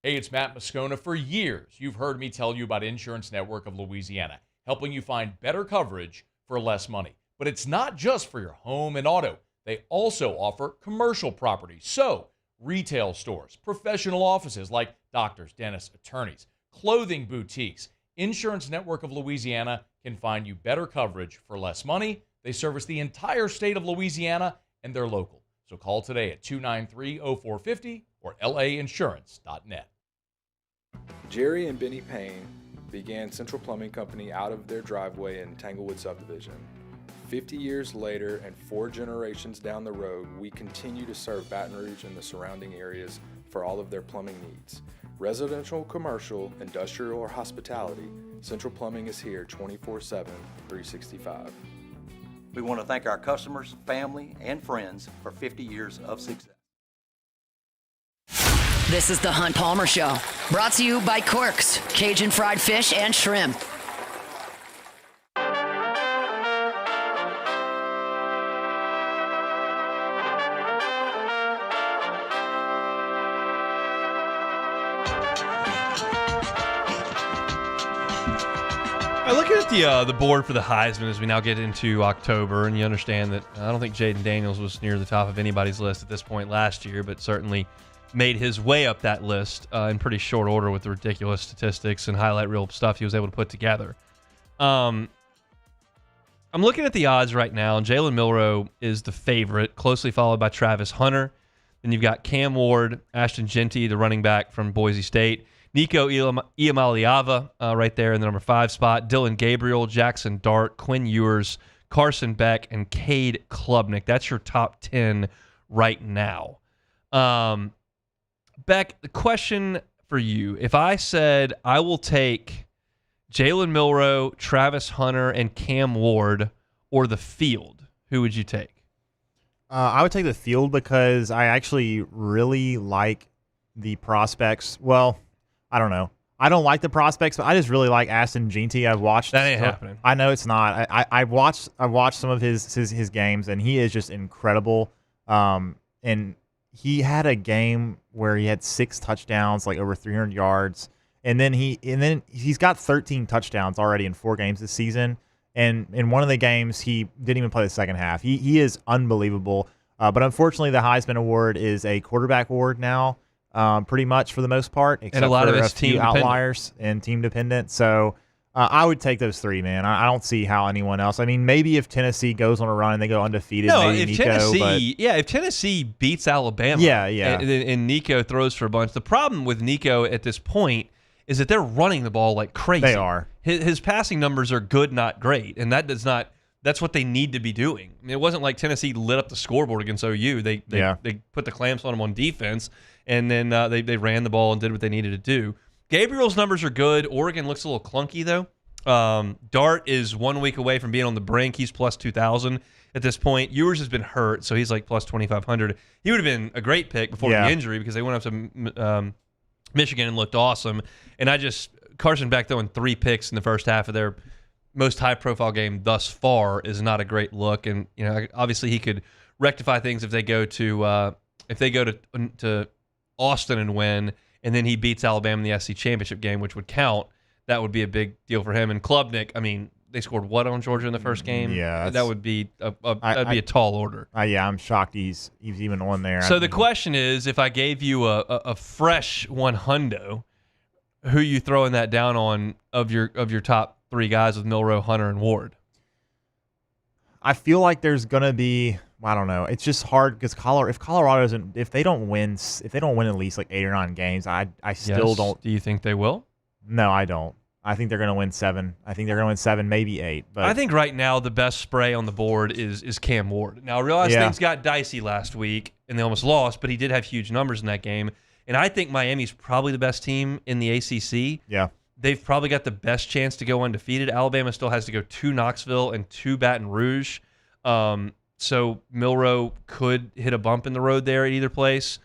Hey, it's Matt Moscona. For years, you've heard me tell you about Insurance Network of Louisiana, helping you find better coverage for less money. But it's not just for your home and auto. They also offer commercial property. So, retail stores, professional offices like doctors, dentists, attorneys, clothing boutiques. Insurance Network of Louisiana can find you better coverage for less money. They service the entire state of Louisiana, and they're local. So call today at 293-0450 or lainsurance.net. Jerry and Benny Payne began Central Plumbing Company out of their driveway in Tanglewood subdivision. 50 years later and 4 generations down the road, we continue to serve Baton Rouge and the surrounding areas for all of their plumbing needs. Residential, commercial, industrial, or hospitality, Central Plumbing is here 24/7, 365. We want to thank our customers, family, and friends for 50 years of success. This is the Hunt Palmer Show, brought to you by Corks, Cajun fried fish and shrimp. Looking at the board for the Heisman as we now get into October, and you understand that I don't think Jaden Daniels was near the top of anybody's list at this point last year, but certainly made his way up that list in pretty short order with the ridiculous statistics and highlight reel stuff he was able to put together. I'm looking at the odds right now, and Jalen Milroe is the favorite, closely followed by Travis Hunter. Then you've got Cam Ward, Ashton Genty, the running back from Boise State, Nico Iamaleava right there in the number 5 spot, Dylan Gabriel, Jackson Dart, Quinn Ewers, Carson Beck, and Cade Klubnik. That's your top 10 right now. Beck, the question for you, if I said I will take Jalen Milroe, Travis Hunter, and Cam Ward or the field, who would you take? I would take the field because I actually really like the prospects. Well, I don't know. I don't like the prospects, but I just really like Ashton Genty. I've watched. That ain't happening. I know it's not. I've watched some of his games, and he is just incredible. And he had a game where he had 6 touchdowns, like over 300 yards, and then he's got 13 touchdowns already in 4 games this season. And in one of the games, he didn't even play the second half. He is unbelievable. But unfortunately, the Heisman Award is a quarterback award now, pretty much for the most part, except and a lot for of it's a few team outliers and team dependent. So I would take those 3, man. I don't see how anyone else. I mean, maybe if Tennessee goes on a run and they go undefeated, No, maybe if Nico. if Tennessee beats Alabama, Yeah. and Nico throws for a bunch. The problem with Nico at this point is that they're running the ball like crazy. They are. His passing numbers are good, not great, and that's what they need to be doing. I mean, it wasn't like Tennessee lit up the scoreboard against OU. They put the clamps on them on defense, and then they ran the ball and did what they needed to do. Gabriel's numbers are good. Oregon looks a little clunky, though. Dart is 1 week away from being on the brink. He's plus 2,000 at this point. Ewers has been hurt, so he's like plus 2,500. He would have been a great pick before the injury because they went up to Michigan and looked awesome. And Carson Beck throwing 3 picks in the first half of their most high-profile game thus far is not a great look. And obviously he could rectify things if they go to Austin and win, and then he beats Alabama in the SEC championship game, which would count. That would be a big deal for him. And Klubnik, I mean, they scored what on Georgia in the first game? Yeah, that would be a tall order. I'm shocked he's even on there. So the question is, if I gave you a fresh 100, who you throwing that down on of your top 3 guys with Milroe, Hunter, and Ward? I feel like there's gonna be. I don't know. It's just hard because if they don't win at least like 8 or 9 games, I still don't. Do you think they will? No, I don't. I think they're going to win 7. I think they're going to win 7, maybe 8. But I think right now the best spray on the board is Cam Ward. Now I realize things got dicey last week and they almost lost, but he did have huge numbers in that game. And I think Miami's probably the best team in the ACC. Yeah. They've probably got the best chance to go undefeated. Alabama still has to go to Knoxville and to Baton Rouge. So Milroe could hit a bump in the road there at either place.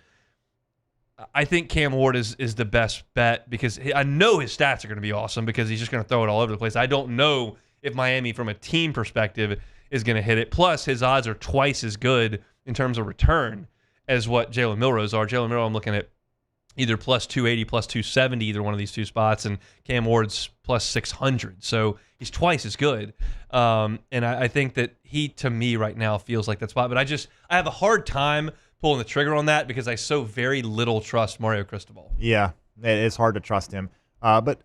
I think Cam Ward is the best bet because I know his stats are going to be awesome because he's just going to throw it all over the place. I don't know if Miami, from a team perspective, is going to hit it. Plus, his odds are twice as good in terms of return as what Jalen Milroe's are. Jalen Milroe, I'm looking at either plus 280, plus 270, either one of these 2 spots, and Cam Ward's plus 600. So he's twice as good. And I think that he, to me, right now feels like that spot. But I have a hard time pulling the trigger on that because I so very little trust Mario Cristobal. Yeah, it's hard to trust him. But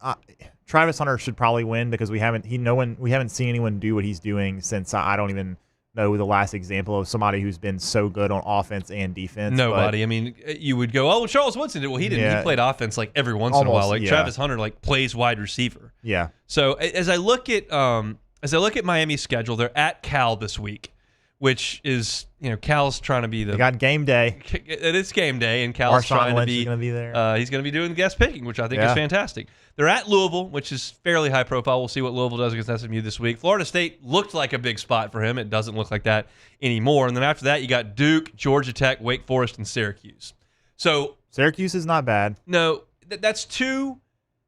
Travis Hunter should probably win because we haven't seen anyone do what he's doing since I don't even know the last example of somebody who's been so good on offense and defense. Nobody. I mean, you would go, oh, Charles Woodson did. Well, he didn't. Yeah. He played offense like every once in a while. Like Travis Hunter plays wide receiver. Yeah. So as I look at Miami's schedule, they're at Cal this week, which is, Cal's trying to be they got game day. It is game day, and Cal's trying to be. Is going to be there. He's going to be doing guest picking, which I think is fantastic. They're at Louisville, which is fairly high profile. We'll see what Louisville does against SMU this week. Florida State looked like a big spot for him. It doesn't look like that anymore. And then after that, you got Duke, Georgia Tech, Wake Forest, and Syracuse. So Syracuse is not bad. No, that's 2.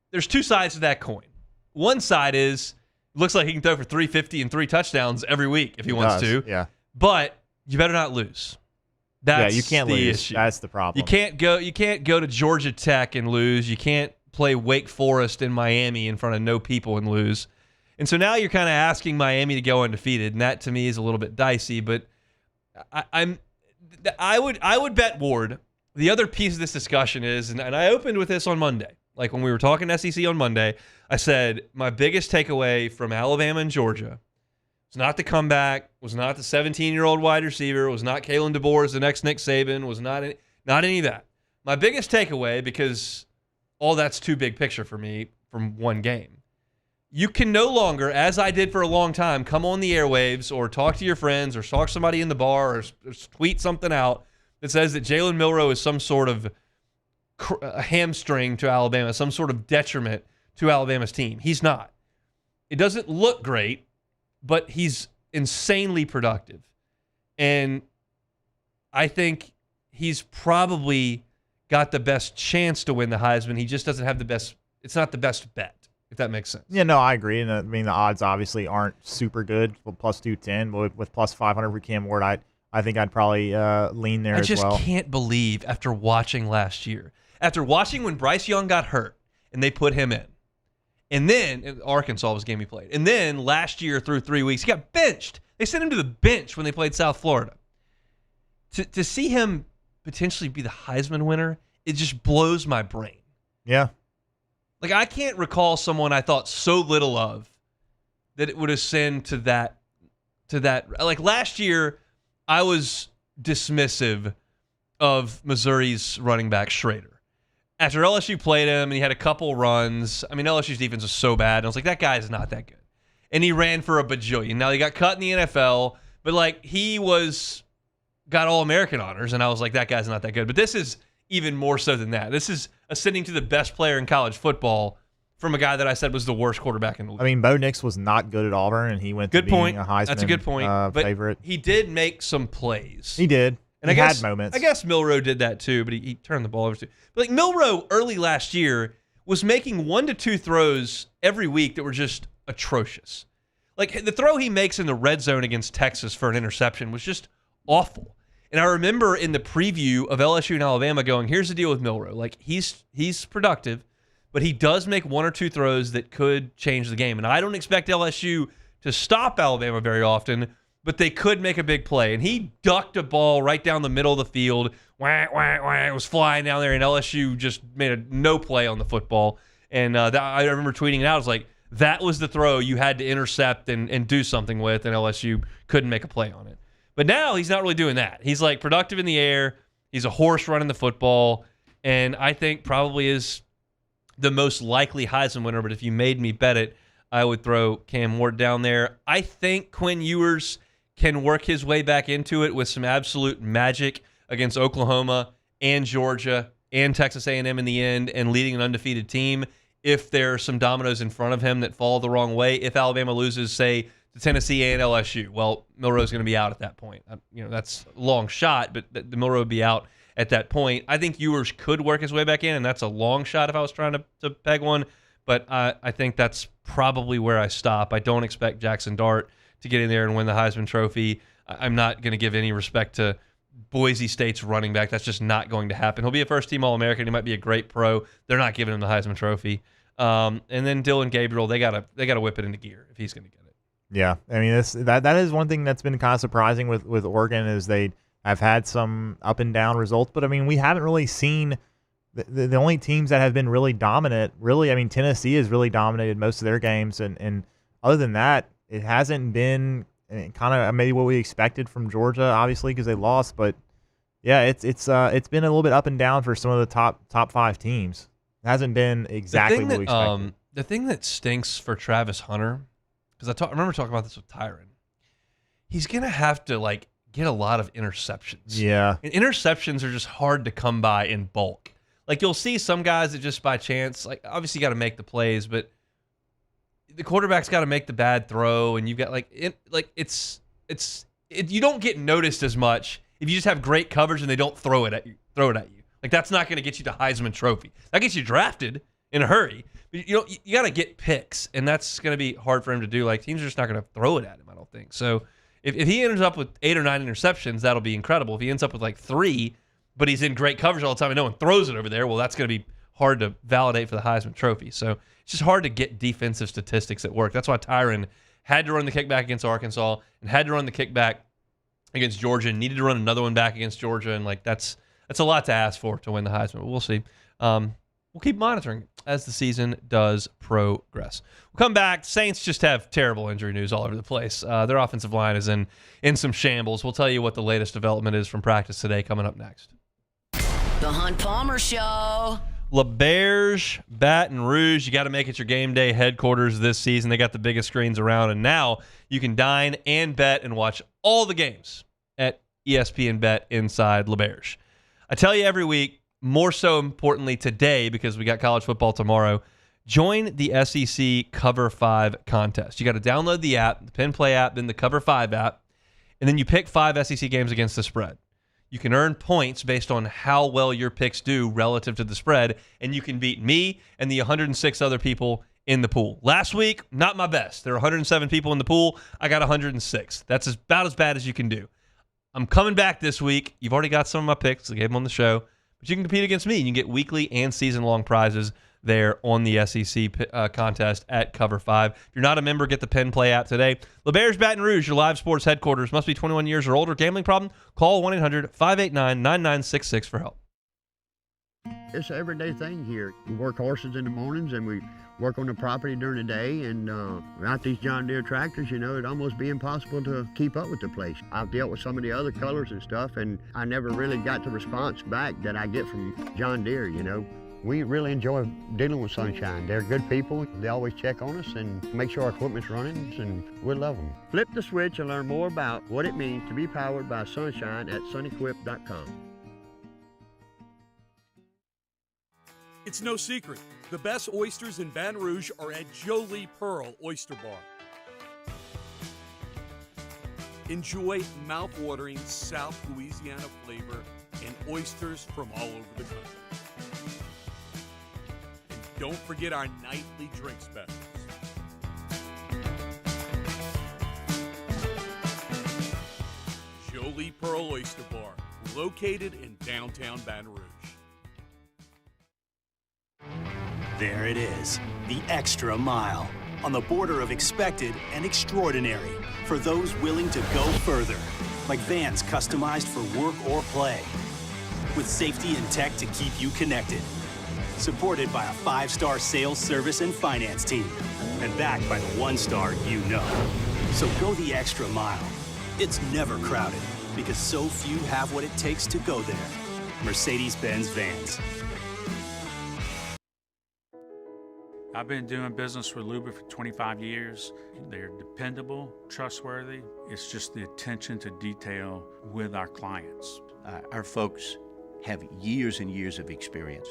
There's 2 sides to that coin. One side is looks like he can throw for 350 and 3 touchdowns every week if he wants to. Yeah. But you better not lose. That's you can't the lose. Issue. That's the problem. You can't go to Georgia Tech and lose. You can't play Wake Forest in Miami in front of no people and lose. And so now you're kind of asking Miami to go undefeated, and that to me is a little bit dicey. But I would bet Ward. The other piece of this discussion is, and I opened with this on Monday, like when we were talking SEC on Monday, I said my biggest takeaway from Alabama and Georgia was not the comeback, was not the 17-year-old wide receiver, was not Kalen DeBoer as the next Nick Saban, was not any of that. My biggest takeaway, because all that's too big picture for me from one game. You can no longer, as I did for a long time, come on the airwaves or talk to your friends or talk to somebody in the bar or tweet something out that says that Jalen Milroe is some sort of a hamstring to Alabama, some sort of detriment to Alabama's team. He's not. It doesn't look great, but he's insanely productive. And I think he's probably got the best chance to win the Heisman. He just doesn't have the best, it's not the best bet, if that makes sense. Yeah, no, I agree. And I mean, the odds obviously aren't super good. Plus 210, but with plus 500 for Cam Ward, I think I'd probably lean there as well. I just can't believe after watching last year, after watching when Bryce Young got hurt and they put him in, and then Arkansas was the game he played, and then last year through 3 weeks, he got benched. They sent him to the bench when they played South Florida. To see him potentially be the Heisman winner, it just blows my brain. Yeah. Like, I can't recall someone I thought so little of that it would ascend to that. Like, last year, I was dismissive of Missouri's running back, Schrader. After LSU played him and he had a couple runs, I mean, LSU's defense was so bad, and I was like, that guy is not that good. And he ran for a bajillion. Now, he got cut in the NFL, but, like, he got All-American honors, and I was like, that guy's not that good. But this is even more so than that. This is ascending to the best player in college football from a guy that I said was the worst quarterback in the league. I mean, Bo Nix was not good at Auburn, and he went to being a Heisman That's a good point. But favorite. He did make some plays. He did. And he I guess, had moments. I guess Milroe did that too, but he turned the ball over too. But like Milroe early last year was making 1 to 2 throws every week that were just atrocious. Like the throw he makes in the red zone against Texas for an interception was just awful. And I remember in the preview of LSU and Alabama going, here's the deal with Milroe. Like, he's productive, but he does make 1 or 2 throws that could change the game. And I don't expect LSU to stop Alabama very often, but they could make a big play. And he ducked a ball right down the middle of the field. Wah, wah, wah. It was flying down there, and LSU just made a no play on the football. And I remember tweeting it out. I was like, that was the throw you had to intercept and do something with, and LSU couldn't make a play on it. But now he's not really doing that. He's like productive in the air. He's a horse running the football, and I think probably is the most likely Heisman winner. But if you made me bet it, I would throw Cam Ward down there. I think Quinn Ewers can work his way back into it with some absolute magic against Oklahoma and Georgia and Texas A&M in the end and leading an undefeated team if there are some dominoes in front of him that fall the wrong way. If Alabama loses, say, to Tennessee and LSU, well, Milroe's going to be out at that point. That's a long shot, but the Milroe would be out at that point. I think Ewers could work his way back in, and that's a long shot if I was trying to peg one, but I think that's probably where I stop. I don't expect Jackson Dart to get in there and win the Heisman Trophy. I'm not going to give any respect to Boise State's running back. That's just not going to happen. He'll be a first-team All-American. He might be a great pro. They're not giving him the Heisman Trophy. And then Dylan Gabriel, they gotta whip it into gear if he's going to get it. Yeah, I mean that is one thing that's been kind of surprising with Oregon is they have had some up and down results, but I mean we haven't really seen the only teams that have been really dominant. Really, I mean Tennessee has really dominated most of their games, and other than that, it hasn't been kind of maybe what we expected from Georgia, obviously because they lost. But yeah, it's been a little bit up and down for some of the top 5 teams. It hasn't been exactly what we expected. The thing that stinks for Travis Hunter. Because I remember talking about this with Tyron. He's going to have to, get a lot of interceptions. Yeah. And interceptions are just hard to come by in bulk. Like, you'll see some guys that just by chance, obviously you got to make the plays, but the quarterback's got to make the bad throw, and you've got, you don't get noticed as much if you just have great coverage and they don't throw it at you. Like, that's not going to get you the Heisman Trophy. That gets you drafted in a hurry. You got to get picks, and that's going to be hard for him to do. Like, teams are just not going to throw it at him, I don't think. So if he ends up with 8 or 9 interceptions, that'll be incredible. If he ends up with 3, but he's in great coverage all the time and no one throws it over there, well, that's going to be hard to validate for the Heisman Trophy. So it's It's just hard to get defensive statistics at work. That's why Tyron had to run the kickback against Arkansas and had to run the kickback against Georgia and needed to run another one back against Georgia. And that's a lot to ask for to win the Heisman, but we'll see. We'll keep monitoring as the season does progress. We'll come back. Saints just have terrible injury news all over the place. Their offensive line is in some shambles. We'll tell you what the latest development is from practice today coming up next. The Hunt Palmer Show. LaBerge, Baton Rouge. You got to make it your game day headquarters this season. They got the biggest screens around, and now you can dine and bet and watch all the games at ESPN Bet inside LaBerge. I tell you every week, more so importantly today because we got college football tomorrow, join the SEC Cover 5 contest. You got to download the app, the Pin Play app, then the Cover 5 app, and then you pick 5 SEC games against the spread. You can earn points based on how well your picks do relative to the spread, and you can beat me and the 106 other people in the pool. Last week, not my best. There were 107 people in the pool. I got 106. That's about as bad as you can do. I'm coming back this week. You've already got some of my picks. I gave them on the show. But you can compete against me. You can get weekly and season-long prizes there on the SEC contest at Cover 5. If you're not a member, get the Pen Play app today. LaBerge Baton Rouge, your live sports headquarters. Must be 21 years or older. Gambling problem? Call 1-800-589-9966 for help. It's an everyday thing here. We work horses in the mornings and we work on the property during the day, and without these John Deere tractors, it'd almost be impossible to keep up with the place. I've dealt with some of the other colors and stuff, and I never really got the response back that I get from John Deere, We really enjoy dealing with Sunshine. They're good people. They always check on us and make sure our equipment's running, and we love them. Flip the switch and learn more about what it means to be powered by Sunshine at sunequip.com. It's no secret. The best oysters in Baton Rouge are at Jolie Pearl Oyster Bar. Enjoy mouth-watering South Louisiana flavor and oysters from all over the country. And don't forget our nightly drink specials. Jolie Pearl Oyster Bar, located in downtown Baton Rouge. There it is, the extra mile, on the border of expected and extraordinary for those willing to go further, like vans customized for work or play, with safety and tech to keep you connected, supported by a 5-star sales, service, and finance team, and backed by the 1-star you know. So go the extra mile. It's never crowded because so few have what it takes to go there. Mercedes-Benz Vans. I've been doing business with Luba for 25 years. They're dependable, trustworthy. It's just the attention to detail with our clients. Our folks have years and years of experience.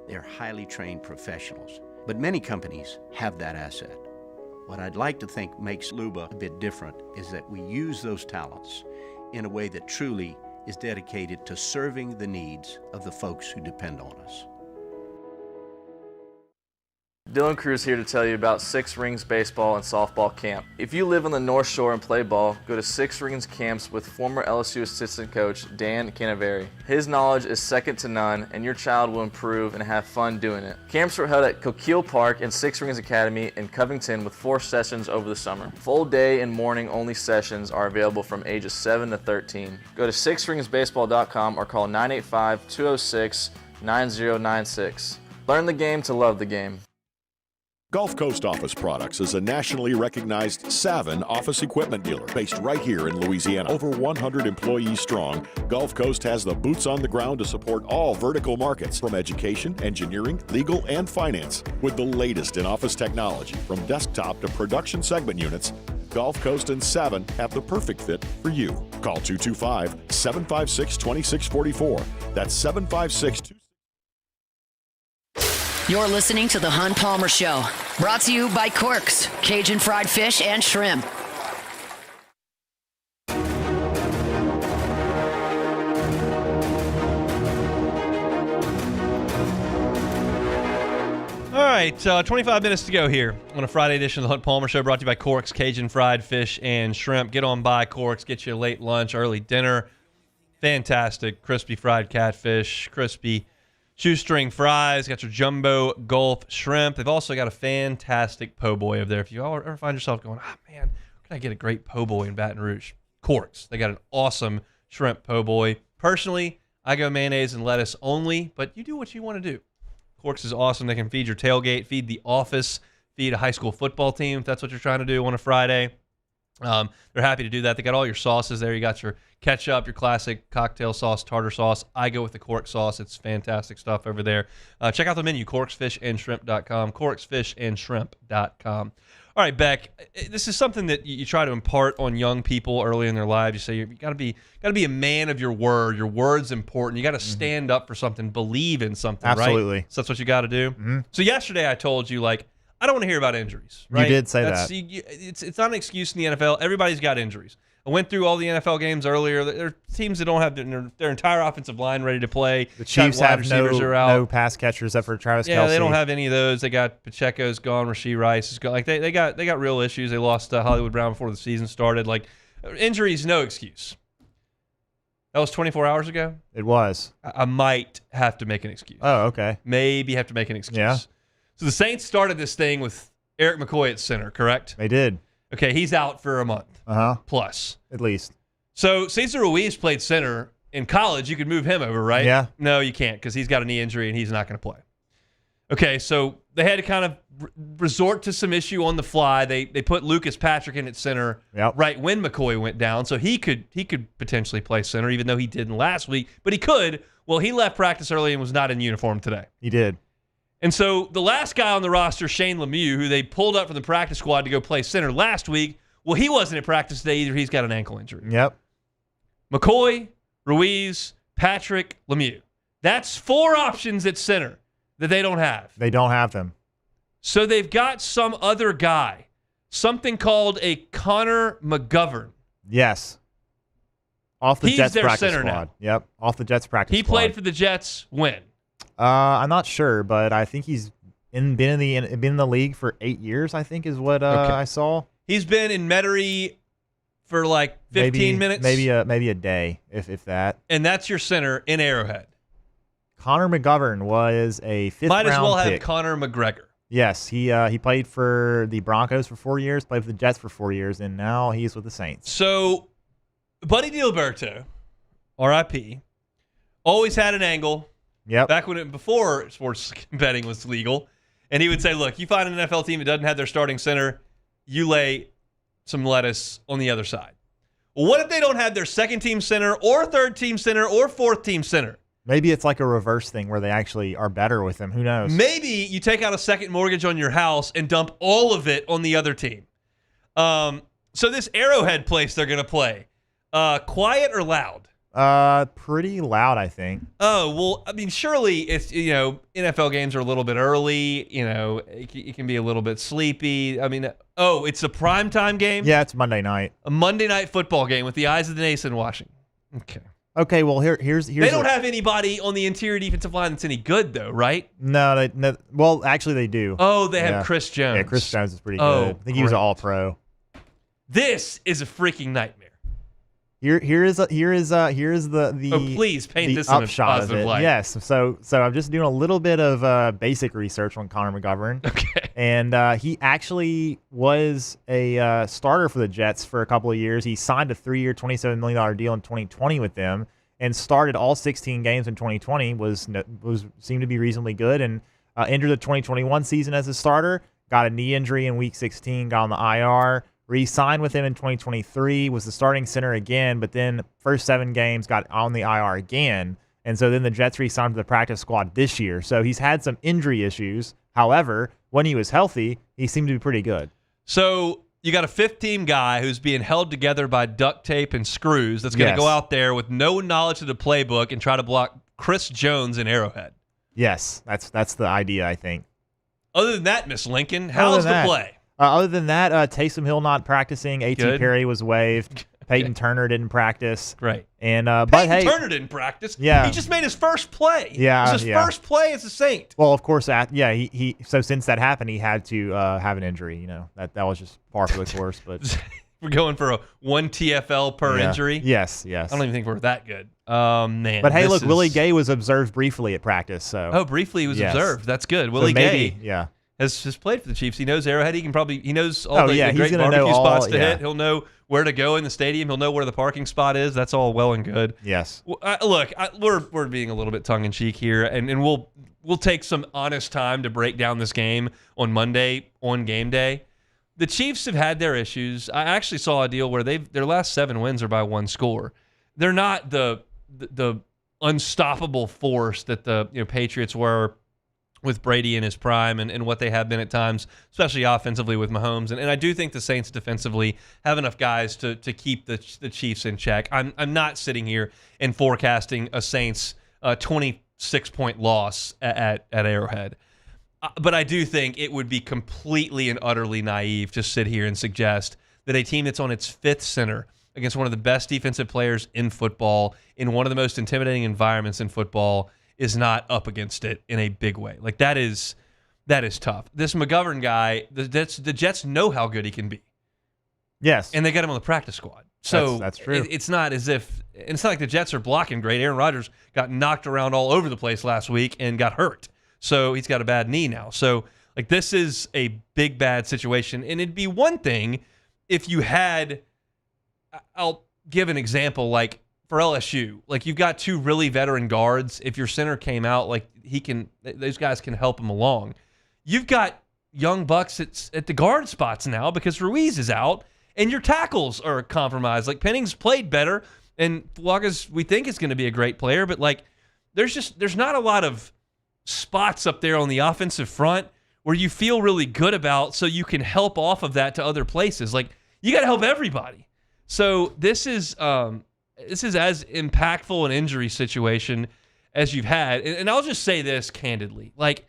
They're highly trained professionals, but many companies have that asset. What I'd like to think makes Luba a bit different is that we use those talents in a way that truly is dedicated to serving the needs of the folks who depend on us. Dylan Cruz here to tell you about Six Rings Baseball and Softball Camp. If you live on the North Shore and play ball, go to Six Rings Camps with former LSU assistant coach Dan Canaveri. His knowledge is second to none, and your child will improve and have fun doing it. Camps were held at Coquille Park and Six Rings Academy in Covington with 4 sessions over the summer. Full day and morning only sessions are available from ages 7 to 13. Go to sixringsbaseball.com or call 985-206-9096. Learn the game to love the game. Gulf Coast Office Products is a nationally recognized Savin office equipment dealer based right here in Louisiana. Over 100 employees strong, Gulf Coast has the boots on the ground to support all vertical markets, from education, engineering, legal, and finance. With the latest in office technology, from desktop to production segment units, Gulf Coast and Savin have the perfect fit for you. Call 225-756-2644. That's 756-2644. You're listening to The Hunt Palmer Show, brought to you by Quirks, Cajun fried fish and shrimp. All right, 25 minutes to go here on a Friday edition of The Hunt Palmer Show, brought to you by Quirks, Cajun fried fish and shrimp. Get on by Quirks, get you a late lunch, early dinner. Fantastic, crispy fried catfish, crispy shoestring fries, got your jumbo Gulf shrimp. They've also got a fantastic po' boy over there. If you ever find yourself going, man, where can I get a great po' boy in Baton Rouge? Corks. They got an awesome shrimp po' boy. Personally, I go mayonnaise and lettuce only, but you do what you want to do. Corks is awesome. They can feed your tailgate, feed the office, feed a high school football team if that's what you're trying to do on a Friday. They're happy to do that. They got all your sauces there. You got your ketchup, your classic cocktail sauce, tartar sauce. I go with the Cork sauce. It's fantastic stuff over there. Check out the menu, corksfishandshrimp.com, corksfishandshrimp.com. All right, Beck, this is something that you try to impart on young people early in their lives. You say you got to be a man of your word. Your word's important. You got to stand up for something, believe in something, Absolutely. Right? So that's what you got to do. Mm-hmm. So yesterday I told you, I don't want to hear about injuries. Right? You did say that. It's not an excuse in the NFL. Everybody's got injuries. I went through all the NFL games earlier. There are teams that don't have their entire offensive line ready to play. The Chiefs have no pass catchers except for Travis Kelce. Yeah, they don't have any of those. They got Pacheco's gone. Rasheed Rice is gone. They got real issues. They lost Hollywood Brown before the season started. Injuries, no excuse. That was 24 hours ago? It was. I might have to make an excuse. Oh, okay. Maybe have to make an excuse. Yeah. So the Saints started this thing with Eric McCoy at center, correct? They did. Okay, he's out for a month. Plus. At least. So Cesar Ruiz played center in college. You could move him over, right? Yeah. No, you can't because he's got a knee injury and he's not going to play. Okay, so they had to kind of resort to some issue on the fly. They put Lucas Patrick in at center right when McCoy went down, so he could potentially play center, even though he didn't last week. But he could. Well, he left practice early and was not in uniform today. He did. And so the last guy on the roster, Shane Lemieux, who they pulled up from the practice squad to go play center last week, well, he wasn't at practice today either. He's got an ankle injury. Yep. McCoy, Ruiz, Patrick, Lemieux. That's 4 options at center that they don't have. They don't have them. So they've got some other guy, something called a Connor McGovern. Yes. Off the Jets their practice center squad. now. Yep. Off the Jets practice He squad. played for the Jets when? I'm not sure, but I think he's been in the league for 8 years, I think is what I saw. He's been in Metairie for 15 minutes. Maybe a day, if that. And that's your center in Arrowhead. Connor McGovern was a fifth-round Might as well pick. have Connor McGregor. Yes, he played for the Broncos for 4 years, played for the Jets for 4 years, and now he's with the Saints. So, Buddy DiLiberto, R.I.P., always had an angle. Yep. Back before sports betting was legal, and he would say, "Look, you find an NFL team that doesn't have their starting center, you lay some lettuce on the other side." Well, what if they don't have their second team center, or third team center, or fourth team center? Maybe it's like a reverse thing where they actually are better with him. Who knows? Maybe you take out a second mortgage on your house and dump all of it on the other team. So this Arrowhead place they're going to play, quiet or loud? Pretty loud, I think. Oh, well, I mean, surely it's, NFL games are a little bit early. It can be a little bit sleepy. I mean, it's a primetime game? Yeah, it's Monday night. A Monday night football game with the eyes of the nation watching. Okay, well, here's they don't have anybody on the interior defensive line that's any good, though, right? No. Well, actually, they do. Oh, they have Chris Jones. Yeah, Chris Jones is pretty good. I think he was an All-Pro. This is a freaking nightmare. Here is the please paint the this in a upshot positive of it. light. Yes, so I'm just doing a little bit of basic research on Connor McGovern. Okay, and he actually was a starter for the Jets for a couple of years. He signed a 3-year, $27 million deal in 2020 with them, and started all 16 games in 2020. Seemed to be reasonably good, and entered the 2021 season as a starter. Got a knee injury in Week 16, got on the IR. Re-signed with him in 2023, was the starting center again, but then first 7 games got on the IR again. And so then the Jets re-signed to the practice squad this year. So he's had some injury issues. However, when he was healthy, he seemed to be pretty good. So you got a 5th-team guy who's being held together by duct tape and screws that's going to go out there with no knowledge of the playbook and try to block Chris Jones in Arrowhead. Yes, that's the idea, I think. Other than that, Miss Lincoln, how's the play? Other than that, Taysom Hill not practicing. A.T. Good. Perry was waived. Peyton Turner didn't practice. Right. And Peyton Turner didn't practice. Yeah. He just made his first play. Yeah. It was his first play as a Saint. Well, of course, so since that happened, he had to have an injury. That was just par for the course. But We're going for a 1 TFL per injury. Yes. I don't even think we're that good. Man. But hey, look, Willie Gay was observed briefly at practice. So briefly he was observed. That's good. Willie Gay. Yeah. Has played for the Chiefs. He knows Arrowhead. He knows all the great gonna barbecue spots to yeah. hit. He'll know where to go in the stadium. He'll know where the parking spot is. That's all well and good. Yes. We're being a little bit tongue in cheek here, and we'll take some honest time to break down this game on Monday on game day. The Chiefs have had their issues. I actually saw a deal where their last 7 wins are by 1 score. They're not the unstoppable force that the Patriots were with Brady in his prime and what they have been at times, especially offensively with Mahomes. And I do think the Saints defensively have enough guys to keep the Chiefs in check. I'm not sitting here and forecasting a Saints 26-point loss at Arrowhead. But I do think it would be completely and utterly naive to sit here and suggest that a team that's on its 5th center against one of the best defensive players in football, in one of the most intimidating environments in football, is not up against it in a big way. Like that is tough. This McGovern guy, the Jets know how good he can be. Yes. And they got him on the practice squad. So that's true. It's not like the Jets are blocking great. Aaron Rodgers got knocked around all over the place last week and got hurt. So he's got a bad knee now. So like this is a big bad situation. And it'd be one thing if you had, I'll give an example, like for LSU, like you've got 2 really veteran guards. If your center came out, like those guys can help him along. You've got young bucks at the guard spots now because Ruiz is out and your tackles are compromised. Like Penning's played better and Fuaga's we think is going to be a great player, but like there's not a lot of spots up there on the offensive front where you feel really good about so you can help off of that to other places. Like you got to help everybody. So this is as impactful an injury situation as you've had. And I'll just say this candidly. Like,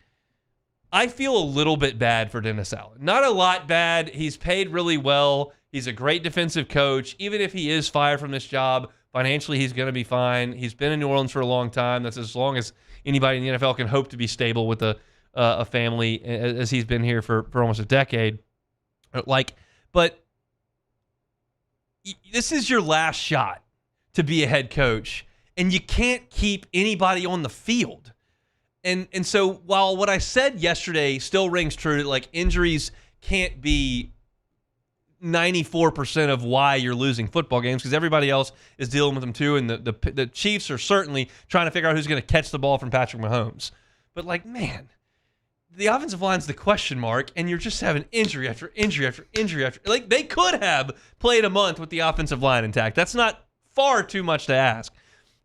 I feel a little bit bad for Dennis Allen. Not a lot bad. He's paid really well. He's a great defensive coach. Even if he is fired from this job, financially he's going to be fine. He's been in New Orleans for a long time. That's as long as anybody in the NFL can hope to be stable with a family, as he's been here for almost a decade. But this is your last shot to be a head coach, and you can't keep anybody on the field. And so while what I said yesterday still rings true, that like injuries can't be 94% of why you're losing football games because everybody else is dealing with them too, and the Chiefs are certainly trying to figure out who's going to catch the ball from Patrick Mahomes. But like, man, the offensive line's the question mark, and you're just having injury after injury after injury after. Like they could have played a month with the offensive line intact. That's not far too much to ask.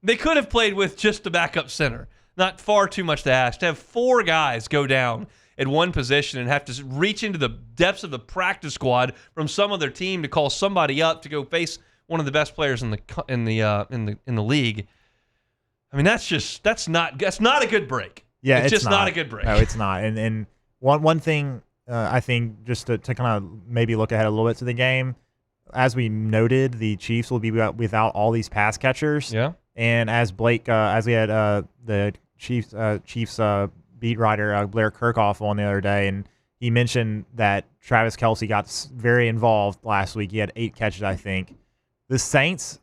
They could have played with just the backup center. Not far too much to ask. To have 4 guys go down at one position and have to reach into the depths of the practice squad from some other team to call somebody up to go face one of the best players in the league. I mean, that's not a good break. Yeah, it's just not a good break. No, it's not. And one thing I think just to kind of maybe look ahead a little bit to the game, as we noted, the Chiefs will be without all these pass catchers. Yeah. And as Blake, as we had the Chiefs beat writer Blair Kirkhoff on the other day, and he mentioned that Travis Kelce got very involved last week. He had 8 catches, I think. The Saints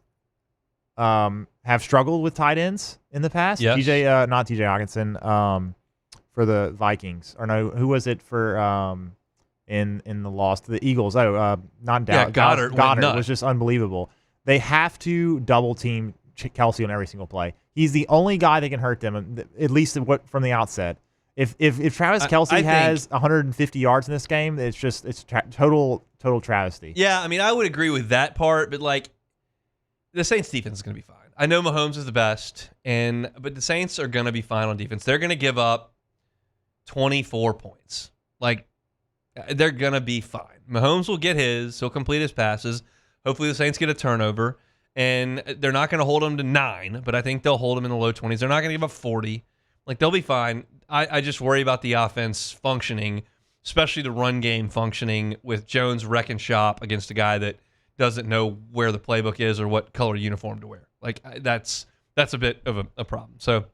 have struggled with tight ends in the past. Yes. Not TJ Hawkinson, for the Vikings. Or no, who was it for in the loss to the Eagles? Not Dallas. Goddard was just unbelievable. They have to double team Kelce on every single play. He's the only guy that can hurt them, at least from the outset. If Travis Kelce has 150 yards in this game, it's total travesty. Yeah, I mean, I would agree with that part, but like the Saints defense is going to be fine. I know Mahomes is the best, but the Saints are going to be fine on defense. They're going to give up 24 points. Like, they're going to be fine. Mahomes will get his. He'll complete his passes. Hopefully the Saints get a turnover. And they're not going to hold them to 9, but I think they'll hold them in the low 20s. They're not going to give up 40. Like, they'll be fine. I just worry about the offense functioning, especially the run game functioning with Jones wrecking shop against a guy that doesn't know where the playbook is or what color uniform to wear. Like, that's a bit of a problem. So,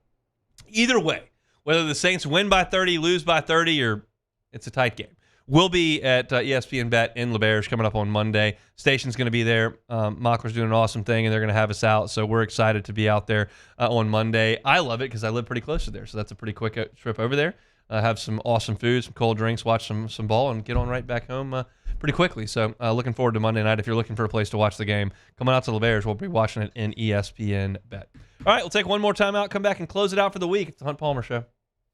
either way, whether the Saints win by 30, lose by 30, or it's a tight game, We'll be at ESPN Bet in LaBerge coming up on Monday. Station's going to be there. Mockler's doing an awesome thing, and they're going to have us out. So we're excited to be out there on Monday. I love it because I live pretty close to there. So that's a pretty quick trip over there. Have some awesome food, some cold drinks, watch some ball, and get on right back home pretty quickly. So looking forward to Monday night. If you're looking for a place to watch the game, coming out to LaBerge, we'll be watching it in ESPN Bet. All right, we'll take one more time out, come back and close it out for the week. It's the Hunt Palmer Show.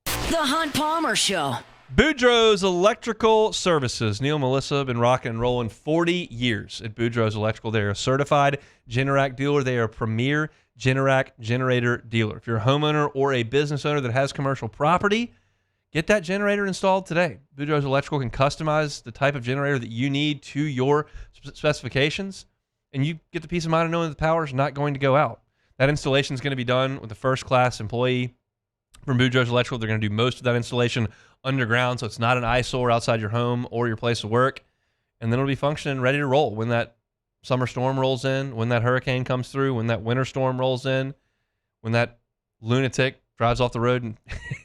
The Hunt Palmer Show. Boudreaux's Electrical Services. Neil and Melissa have been rocking and rolling 40 years at Boudreaux's Electrical. They are a certified Generac dealer. They are a premier Generac generator dealer. If you're a homeowner or a business owner that has commercial property, get that generator installed today. Boudreaux's Electrical can customize the type of generator that you need to your specifications, and you get the peace of mind of knowing that the power is not going to go out. That installation is going to be done with a first-class employee from Boudreaux's Electrical. They're going to do most of that installation underground, so it's not an eyesore outside your home or your place of work. And then it'll be functioning, ready to roll when that summer storm rolls in, when that hurricane comes through, when that winter storm rolls in, when that lunatic drives off the road and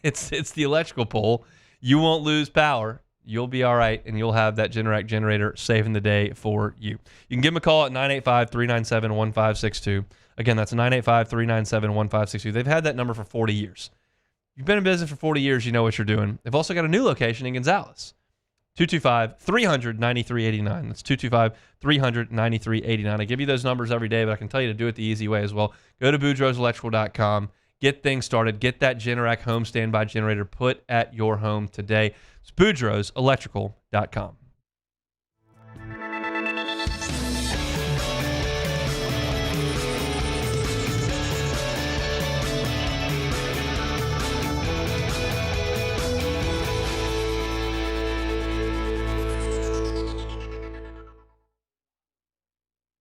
it's the electrical pole. You won't lose power. You'll be all right, and you'll have that Generac generator saving the day for you. You can give them a call at 985-397-1562. Again, that's 985-397-1562. They've had that number for 40 years. You've been in business for 40 years, you know what you're doing. They've also got a new location in Gonzales. 225-300-9389. That's 225-300-9389. I give you those numbers every day, but I can tell you to do it the easy way as well. Go to boudreauxelectrical.com. Get things started. Get that Generac home standby generator put at your home today. It's boudreauxelectrical.com.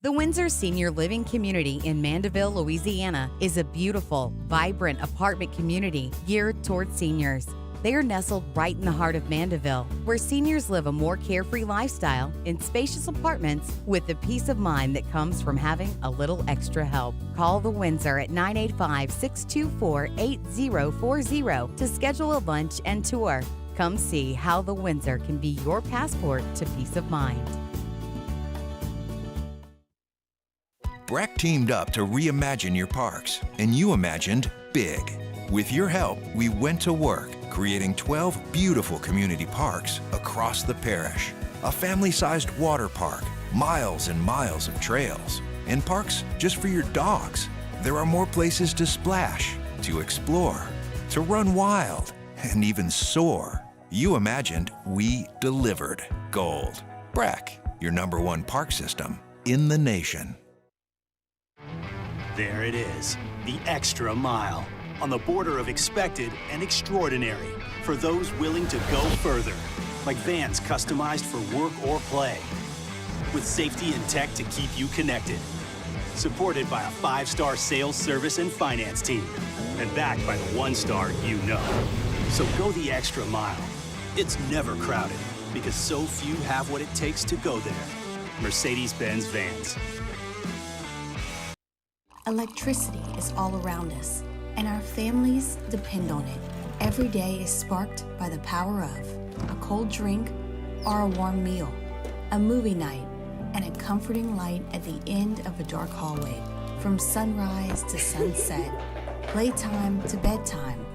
The Windsor Senior Living Community in Mandeville, Louisiana is a beautiful, vibrant apartment community geared toward seniors. They are nestled right in the heart of Mandeville, where seniors live a more carefree lifestyle in spacious apartments with the peace of mind that comes from having a little extra help. Call the Windsor at 985-624-8040 to schedule a lunch and tour. Come see how the Windsor can be your passport to peace of mind. Breck teamed up to reimagine your parks, and you imagined big. With your help, we went to work, creating 12 beautiful community parks across the parish. A family-sized water park, miles and miles of trails, and parks just for your dogs. There are more places to splash, to explore, to run wild, and even soar. You imagined, we delivered. Gold. Breck, your #1 park system in the nation. There it is, the extra mile, on the border of expected and extraordinary, for those willing to go further, like vans customized for work or play, with safety and tech to keep you connected, supported by a 5-star sales, service, and finance team, and backed by the 1-star you know. So go the extra mile. It's never crowded, because so few have what it takes to go there. Mercedes-Benz Vans. Electricity is all around us, and our families depend on it. Every day is sparked by the power of a cold drink or a warm meal, a movie night, and a comforting light at the end of a dark hallway. From sunrise to sunset, playtime to bedtime,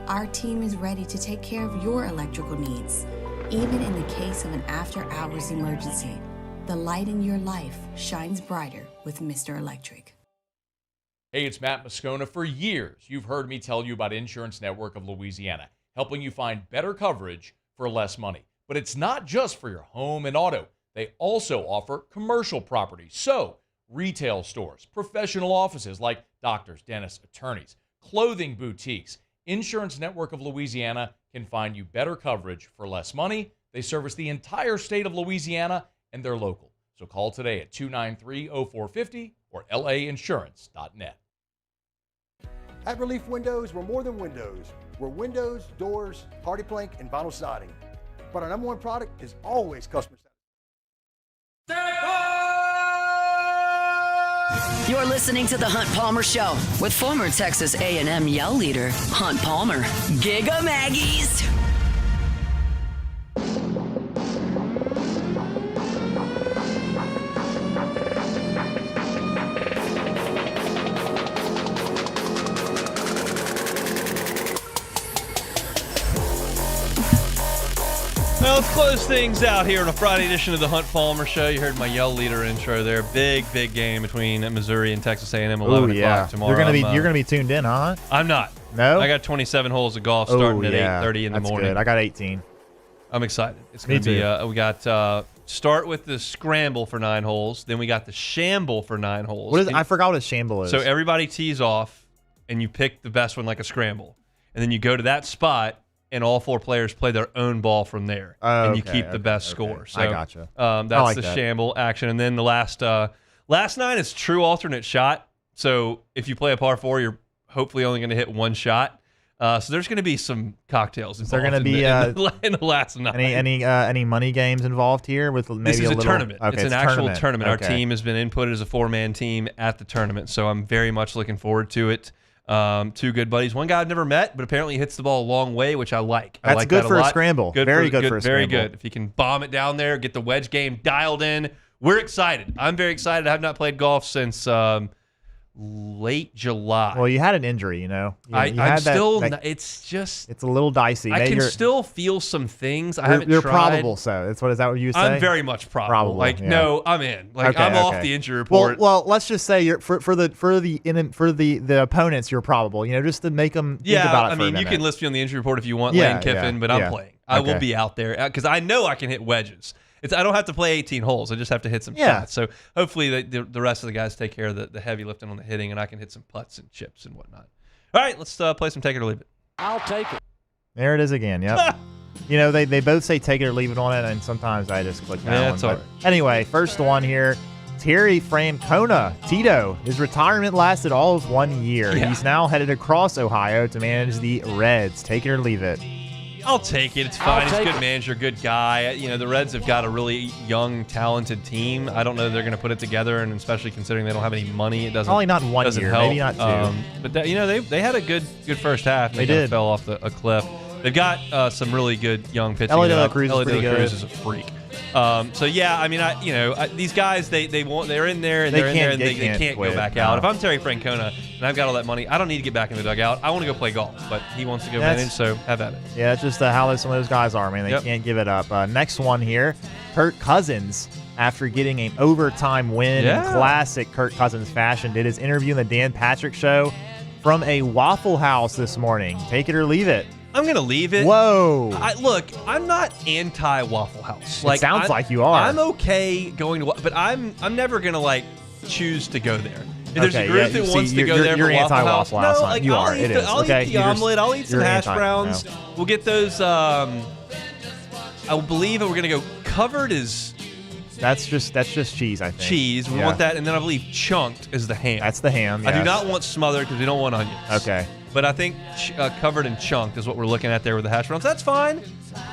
our team is ready to take care of your electrical needs. Even in the case of an after-hours emergency, the light in your life shines brighter with Mr. Electric. Hey, it's Matt Moscona. For years, you've heard me tell you about Insurance Network of Louisiana, helping you find better coverage for less money. But it's not just for your home and auto. They also offer commercial property. So, retail stores, professional offices like doctors, dentists, attorneys, clothing boutiques. Insurance Network of Louisiana can find you better coverage for less money. They service the entire state of Louisiana, and they're local. So call today at 293-0450 or lainsurance.net. At Relief Windows, we're more than windows. We're windows, doors, hardy plank, and vinyl siding. But our #1 product is always customer satisfaction. You're listening to The Hunt Palmer Show with former Texas A&M Yell leader, Hunt Palmer. Giga Maggies. Well, let's close things out here on a Friday edition of the Hunt Palmer Show. You heard my yell leader intro there. Big game between Missouri and Texas A&M. 11 o'clock tomorrow. You're gonna be tuned in, huh? I'm not. No. I got 27 holes of golf starting at 8:30 in the morning. Good. I got 18. I'm excited. It's gonna be. We got start with the scramble for 9 holes. Then we got the shamble for 9 holes. What is? I forgot what a shamble is. So everybody tees off, and you pick the best one like a scramble, and then you go to that spot. And all 4 players play their own ball from there, and you keep the best score. So I gotcha. That's like the that. shamble action, and then the last 9 is true alternate shot. So if you play a par 4, you're hopefully only going to hit 1 shot. So there's going to be some cocktails. Is there going to be in the last 9? Any money games involved here with maybe this is a a little tournament. Okay, it's an actual tournament. Okay. Our team has been inputted as a 4-man team at the tournament, so I'm very much looking forward to it. 2 good buddies. One guy I've never met, but apparently hits the ball a long way, which I like. That's I like good that for a a lot. scramble. Very good for a Very scramble. good. If he can bomb it down there, get the wedge game dialed in. We're excited. I'm very excited. I have not played golf since late July. Well, you had an injury, you know. It's a little dicey. I Maybe can still feel some things. I haven't you're tried. probable, so is that what you say? I'm very much probable. Like, yeah. no, I'm in. Like, Okay, I'm okay. off the injury report. Well, let's just say you're for the opponents, you're probable. You know, just to make them think about it for a you minute. can list me on the injury report if you want, Yeah, Lane Kiffin, yeah, but I'm yeah. playing. I will Okay. be out there because I know I can hit wedges. I don't have to play 18 holes. I just have to hit some Yeah. shots. So hopefully the rest of the guys take care of the heavy lifting on the hitting, and I can hit some putts and chips and whatnot. All right, let's play some Take It or Leave It. I'll take it. There it is again. Yep. You know, they both say take it or leave it on it, and sometimes I just click that Yeah, one. it's all But anyway, first one here. Terry Francona, Tito. His retirement lasted all of 1 year. Yeah. He's now headed across Ohio to manage the Reds. Take it or leave it. I'll take it. It's fine. He's a good manager, good guy. You know, the Reds have got a really young, talented team. I don't know if they're going to put it together, and especially considering they don't have any money, it doesn't. Probably not in 1 doesn't year, help. maybe not 2. But they had a good first half. And They kinda did. fell off a cliff. They've got some really good young pitching. Ellie De La Cruz is Ellie De pretty La Cruz good. is a freak. So yeah, I mean, these guys they're in there and They they're in there can't- and they they can't can't go quit, back no. out. If I'm Terry Francona and I've got all that money, I don't need to get back in the dugout. I want to go play golf, but he wants to go manage, so have at it. Yeah, it's just how some of those guys are, man. They Yep. can't give it up. Next one here, Kirk Cousins, after getting an overtime win in classic Kirk Cousins fashion, did his interview in the Dan Patrick Show from a Waffle House this morning. Take it or leave it. I'm gonna leave it. Whoa! Look, I'm not anti Waffle House. It sounds like you are. I'm okay going to, but I'm never gonna choose to go there. If there's a group that wants to go there for Waffle House, Waffle House, no, you are. It is. I'll Okay, eat the you're just- omelet. I'll eat some you're hash anti, browns. no. We'll get those. I believe we're gonna go covered is. That's just cheese, I think. Cheese. We want that, and then I believe chunked is the ham. That's the ham. I do yes. not want smothered because we don't want onions. Okay. But I think covered and chunked is what we're looking at there with the hash browns. That's fine.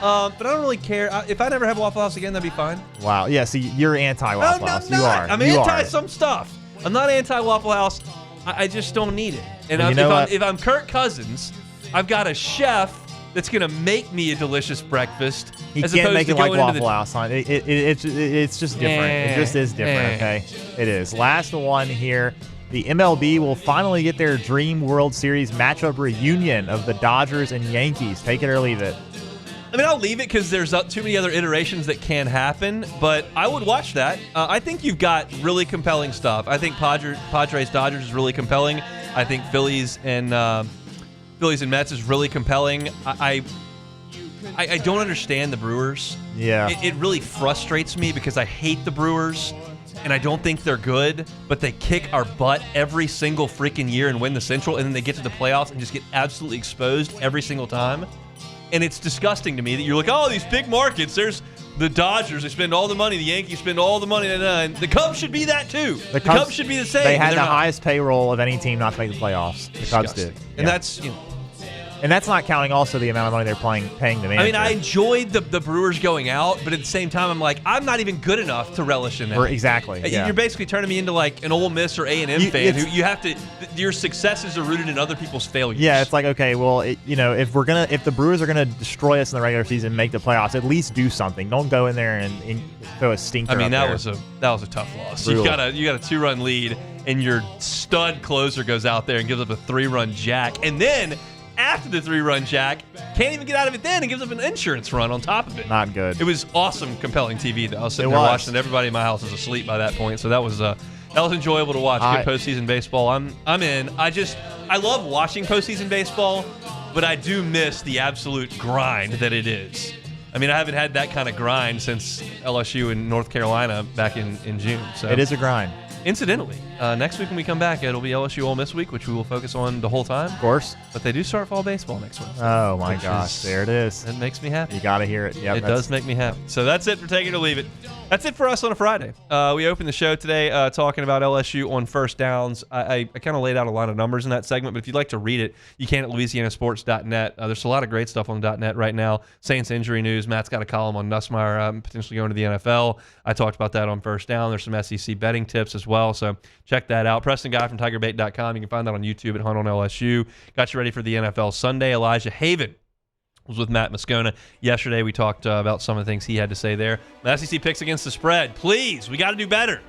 But I don't really care. If I never have Waffle House again, that'd be fine. Wow. Yeah. See, you're anti-Waffle House. You are. I'm You anti are. some stuff. I'm not anti Waffle House. I just don't need it. And Well, you know what? if I'm Kirk Cousins, I've got a chef that's gonna make me a delicious breakfast. He as can't opposed make to it like going into Waffle House, hon. It's just different. It just is different, okay? It is. Last one here. The MLB will finally get their Dream World Series matchup reunion of the Dodgers and Yankees. Take it or leave it. I mean, I'll leave it because there's too many other iterations that can happen, but I would watch that. I think you've got really compelling stuff. I think Padres-Dodgers is really compelling. I think Phillies and Mets is really compelling. I don't understand the Brewers. Yeah. It really frustrates me because I hate the Brewers, and I don't think they're good, but they kick our butt every single freaking year and win the Central, and then they get to the playoffs and just get absolutely exposed every single time. And it's disgusting to me that you're like, oh, these big markets, there's the Dodgers, they spend all the money, the Yankees spend all the money, and the Cubs should be that too. The Cubs should be the same. They had They're the not. highest payroll of any team not to make the playoffs. The Cubs did. And that's, and that's not counting also the amount of money they're paying the manager. I mean, I enjoyed the Brewers going out, but at the same time, I'm like, I'm not even good enough to relish in that. Exactly. Yeah. You're basically turning me into like an Ole Miss or A&M fan who you have to. Your successes are rooted in other people's failures. Yeah, it's like, okay, well, if the Brewers are gonna destroy us in the regular season and make the playoffs, at least do something. Don't go in there and throw a stinker. I mean, up that there. was a tough loss. Brutal. You got a 2-run lead, and your stud closer goes out there and gives up a 3-run jack, and then after the 3-run jack. Can't even get out of it then and gives up an insurance run on top of it. Not good. It was awesome, compelling TV, though. I was sitting It there was. watching it. Everybody in my house was asleep by that point, so that was enjoyable to watch. Good postseason baseball. I'm in. I love watching postseason baseball, but I do miss the absolute grind that it is. I mean, I haven't had that kind of grind since LSU in North Carolina back in June. So It is a grind. Incidentally, next week when we come back, it'll be LSU Ole Miss week, which we will focus on the whole time. Of course. But they do start fall baseball next week. Oh, my gosh. There it is. It makes me happy. You got to hear it. Yep, It does make me happy. So that's it for Take It or Leave It. That's it for us on a Friday. We opened the show today talking about LSU on first downs. I kind of laid out a lot of numbers in that segment, but if you'd like to read it, you can at LouisianaSports.net. There's a lot of great stuff on .net right now. Saints injury news. Matt's got a column on Nussmeier potentially going to the NFL. I talked about that on first down. There's some SEC betting tips as well, so check that out. Preston Guy from TigerBait.com. You can find that on YouTube at Hunt on LSU. Got you ready for the NFL Sunday. Elijah Haven was with Matt Moscona yesterday. We talked about some of the things he had to say there. The SEC picks against the spread. Please, we got to do better.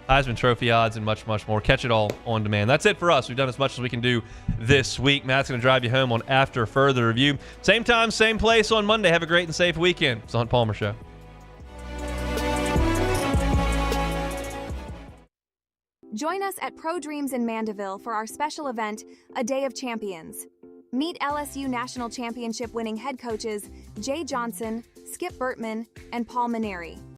Heisman Trophy odds and much, much more. Catch it all on demand. That's it for us. We've done as much as we can do this week. Matt's going to drive you home on After Further Review. Same time, same place on Monday. Have a great and safe weekend. It's the Hunt Palmer Show. Join us at Pro Dreams in Mandeville for our special event, A Day of Champions. Meet LSU National Championship winning head coaches Jay Johnson, Skip Burtman, and Paul Maneri.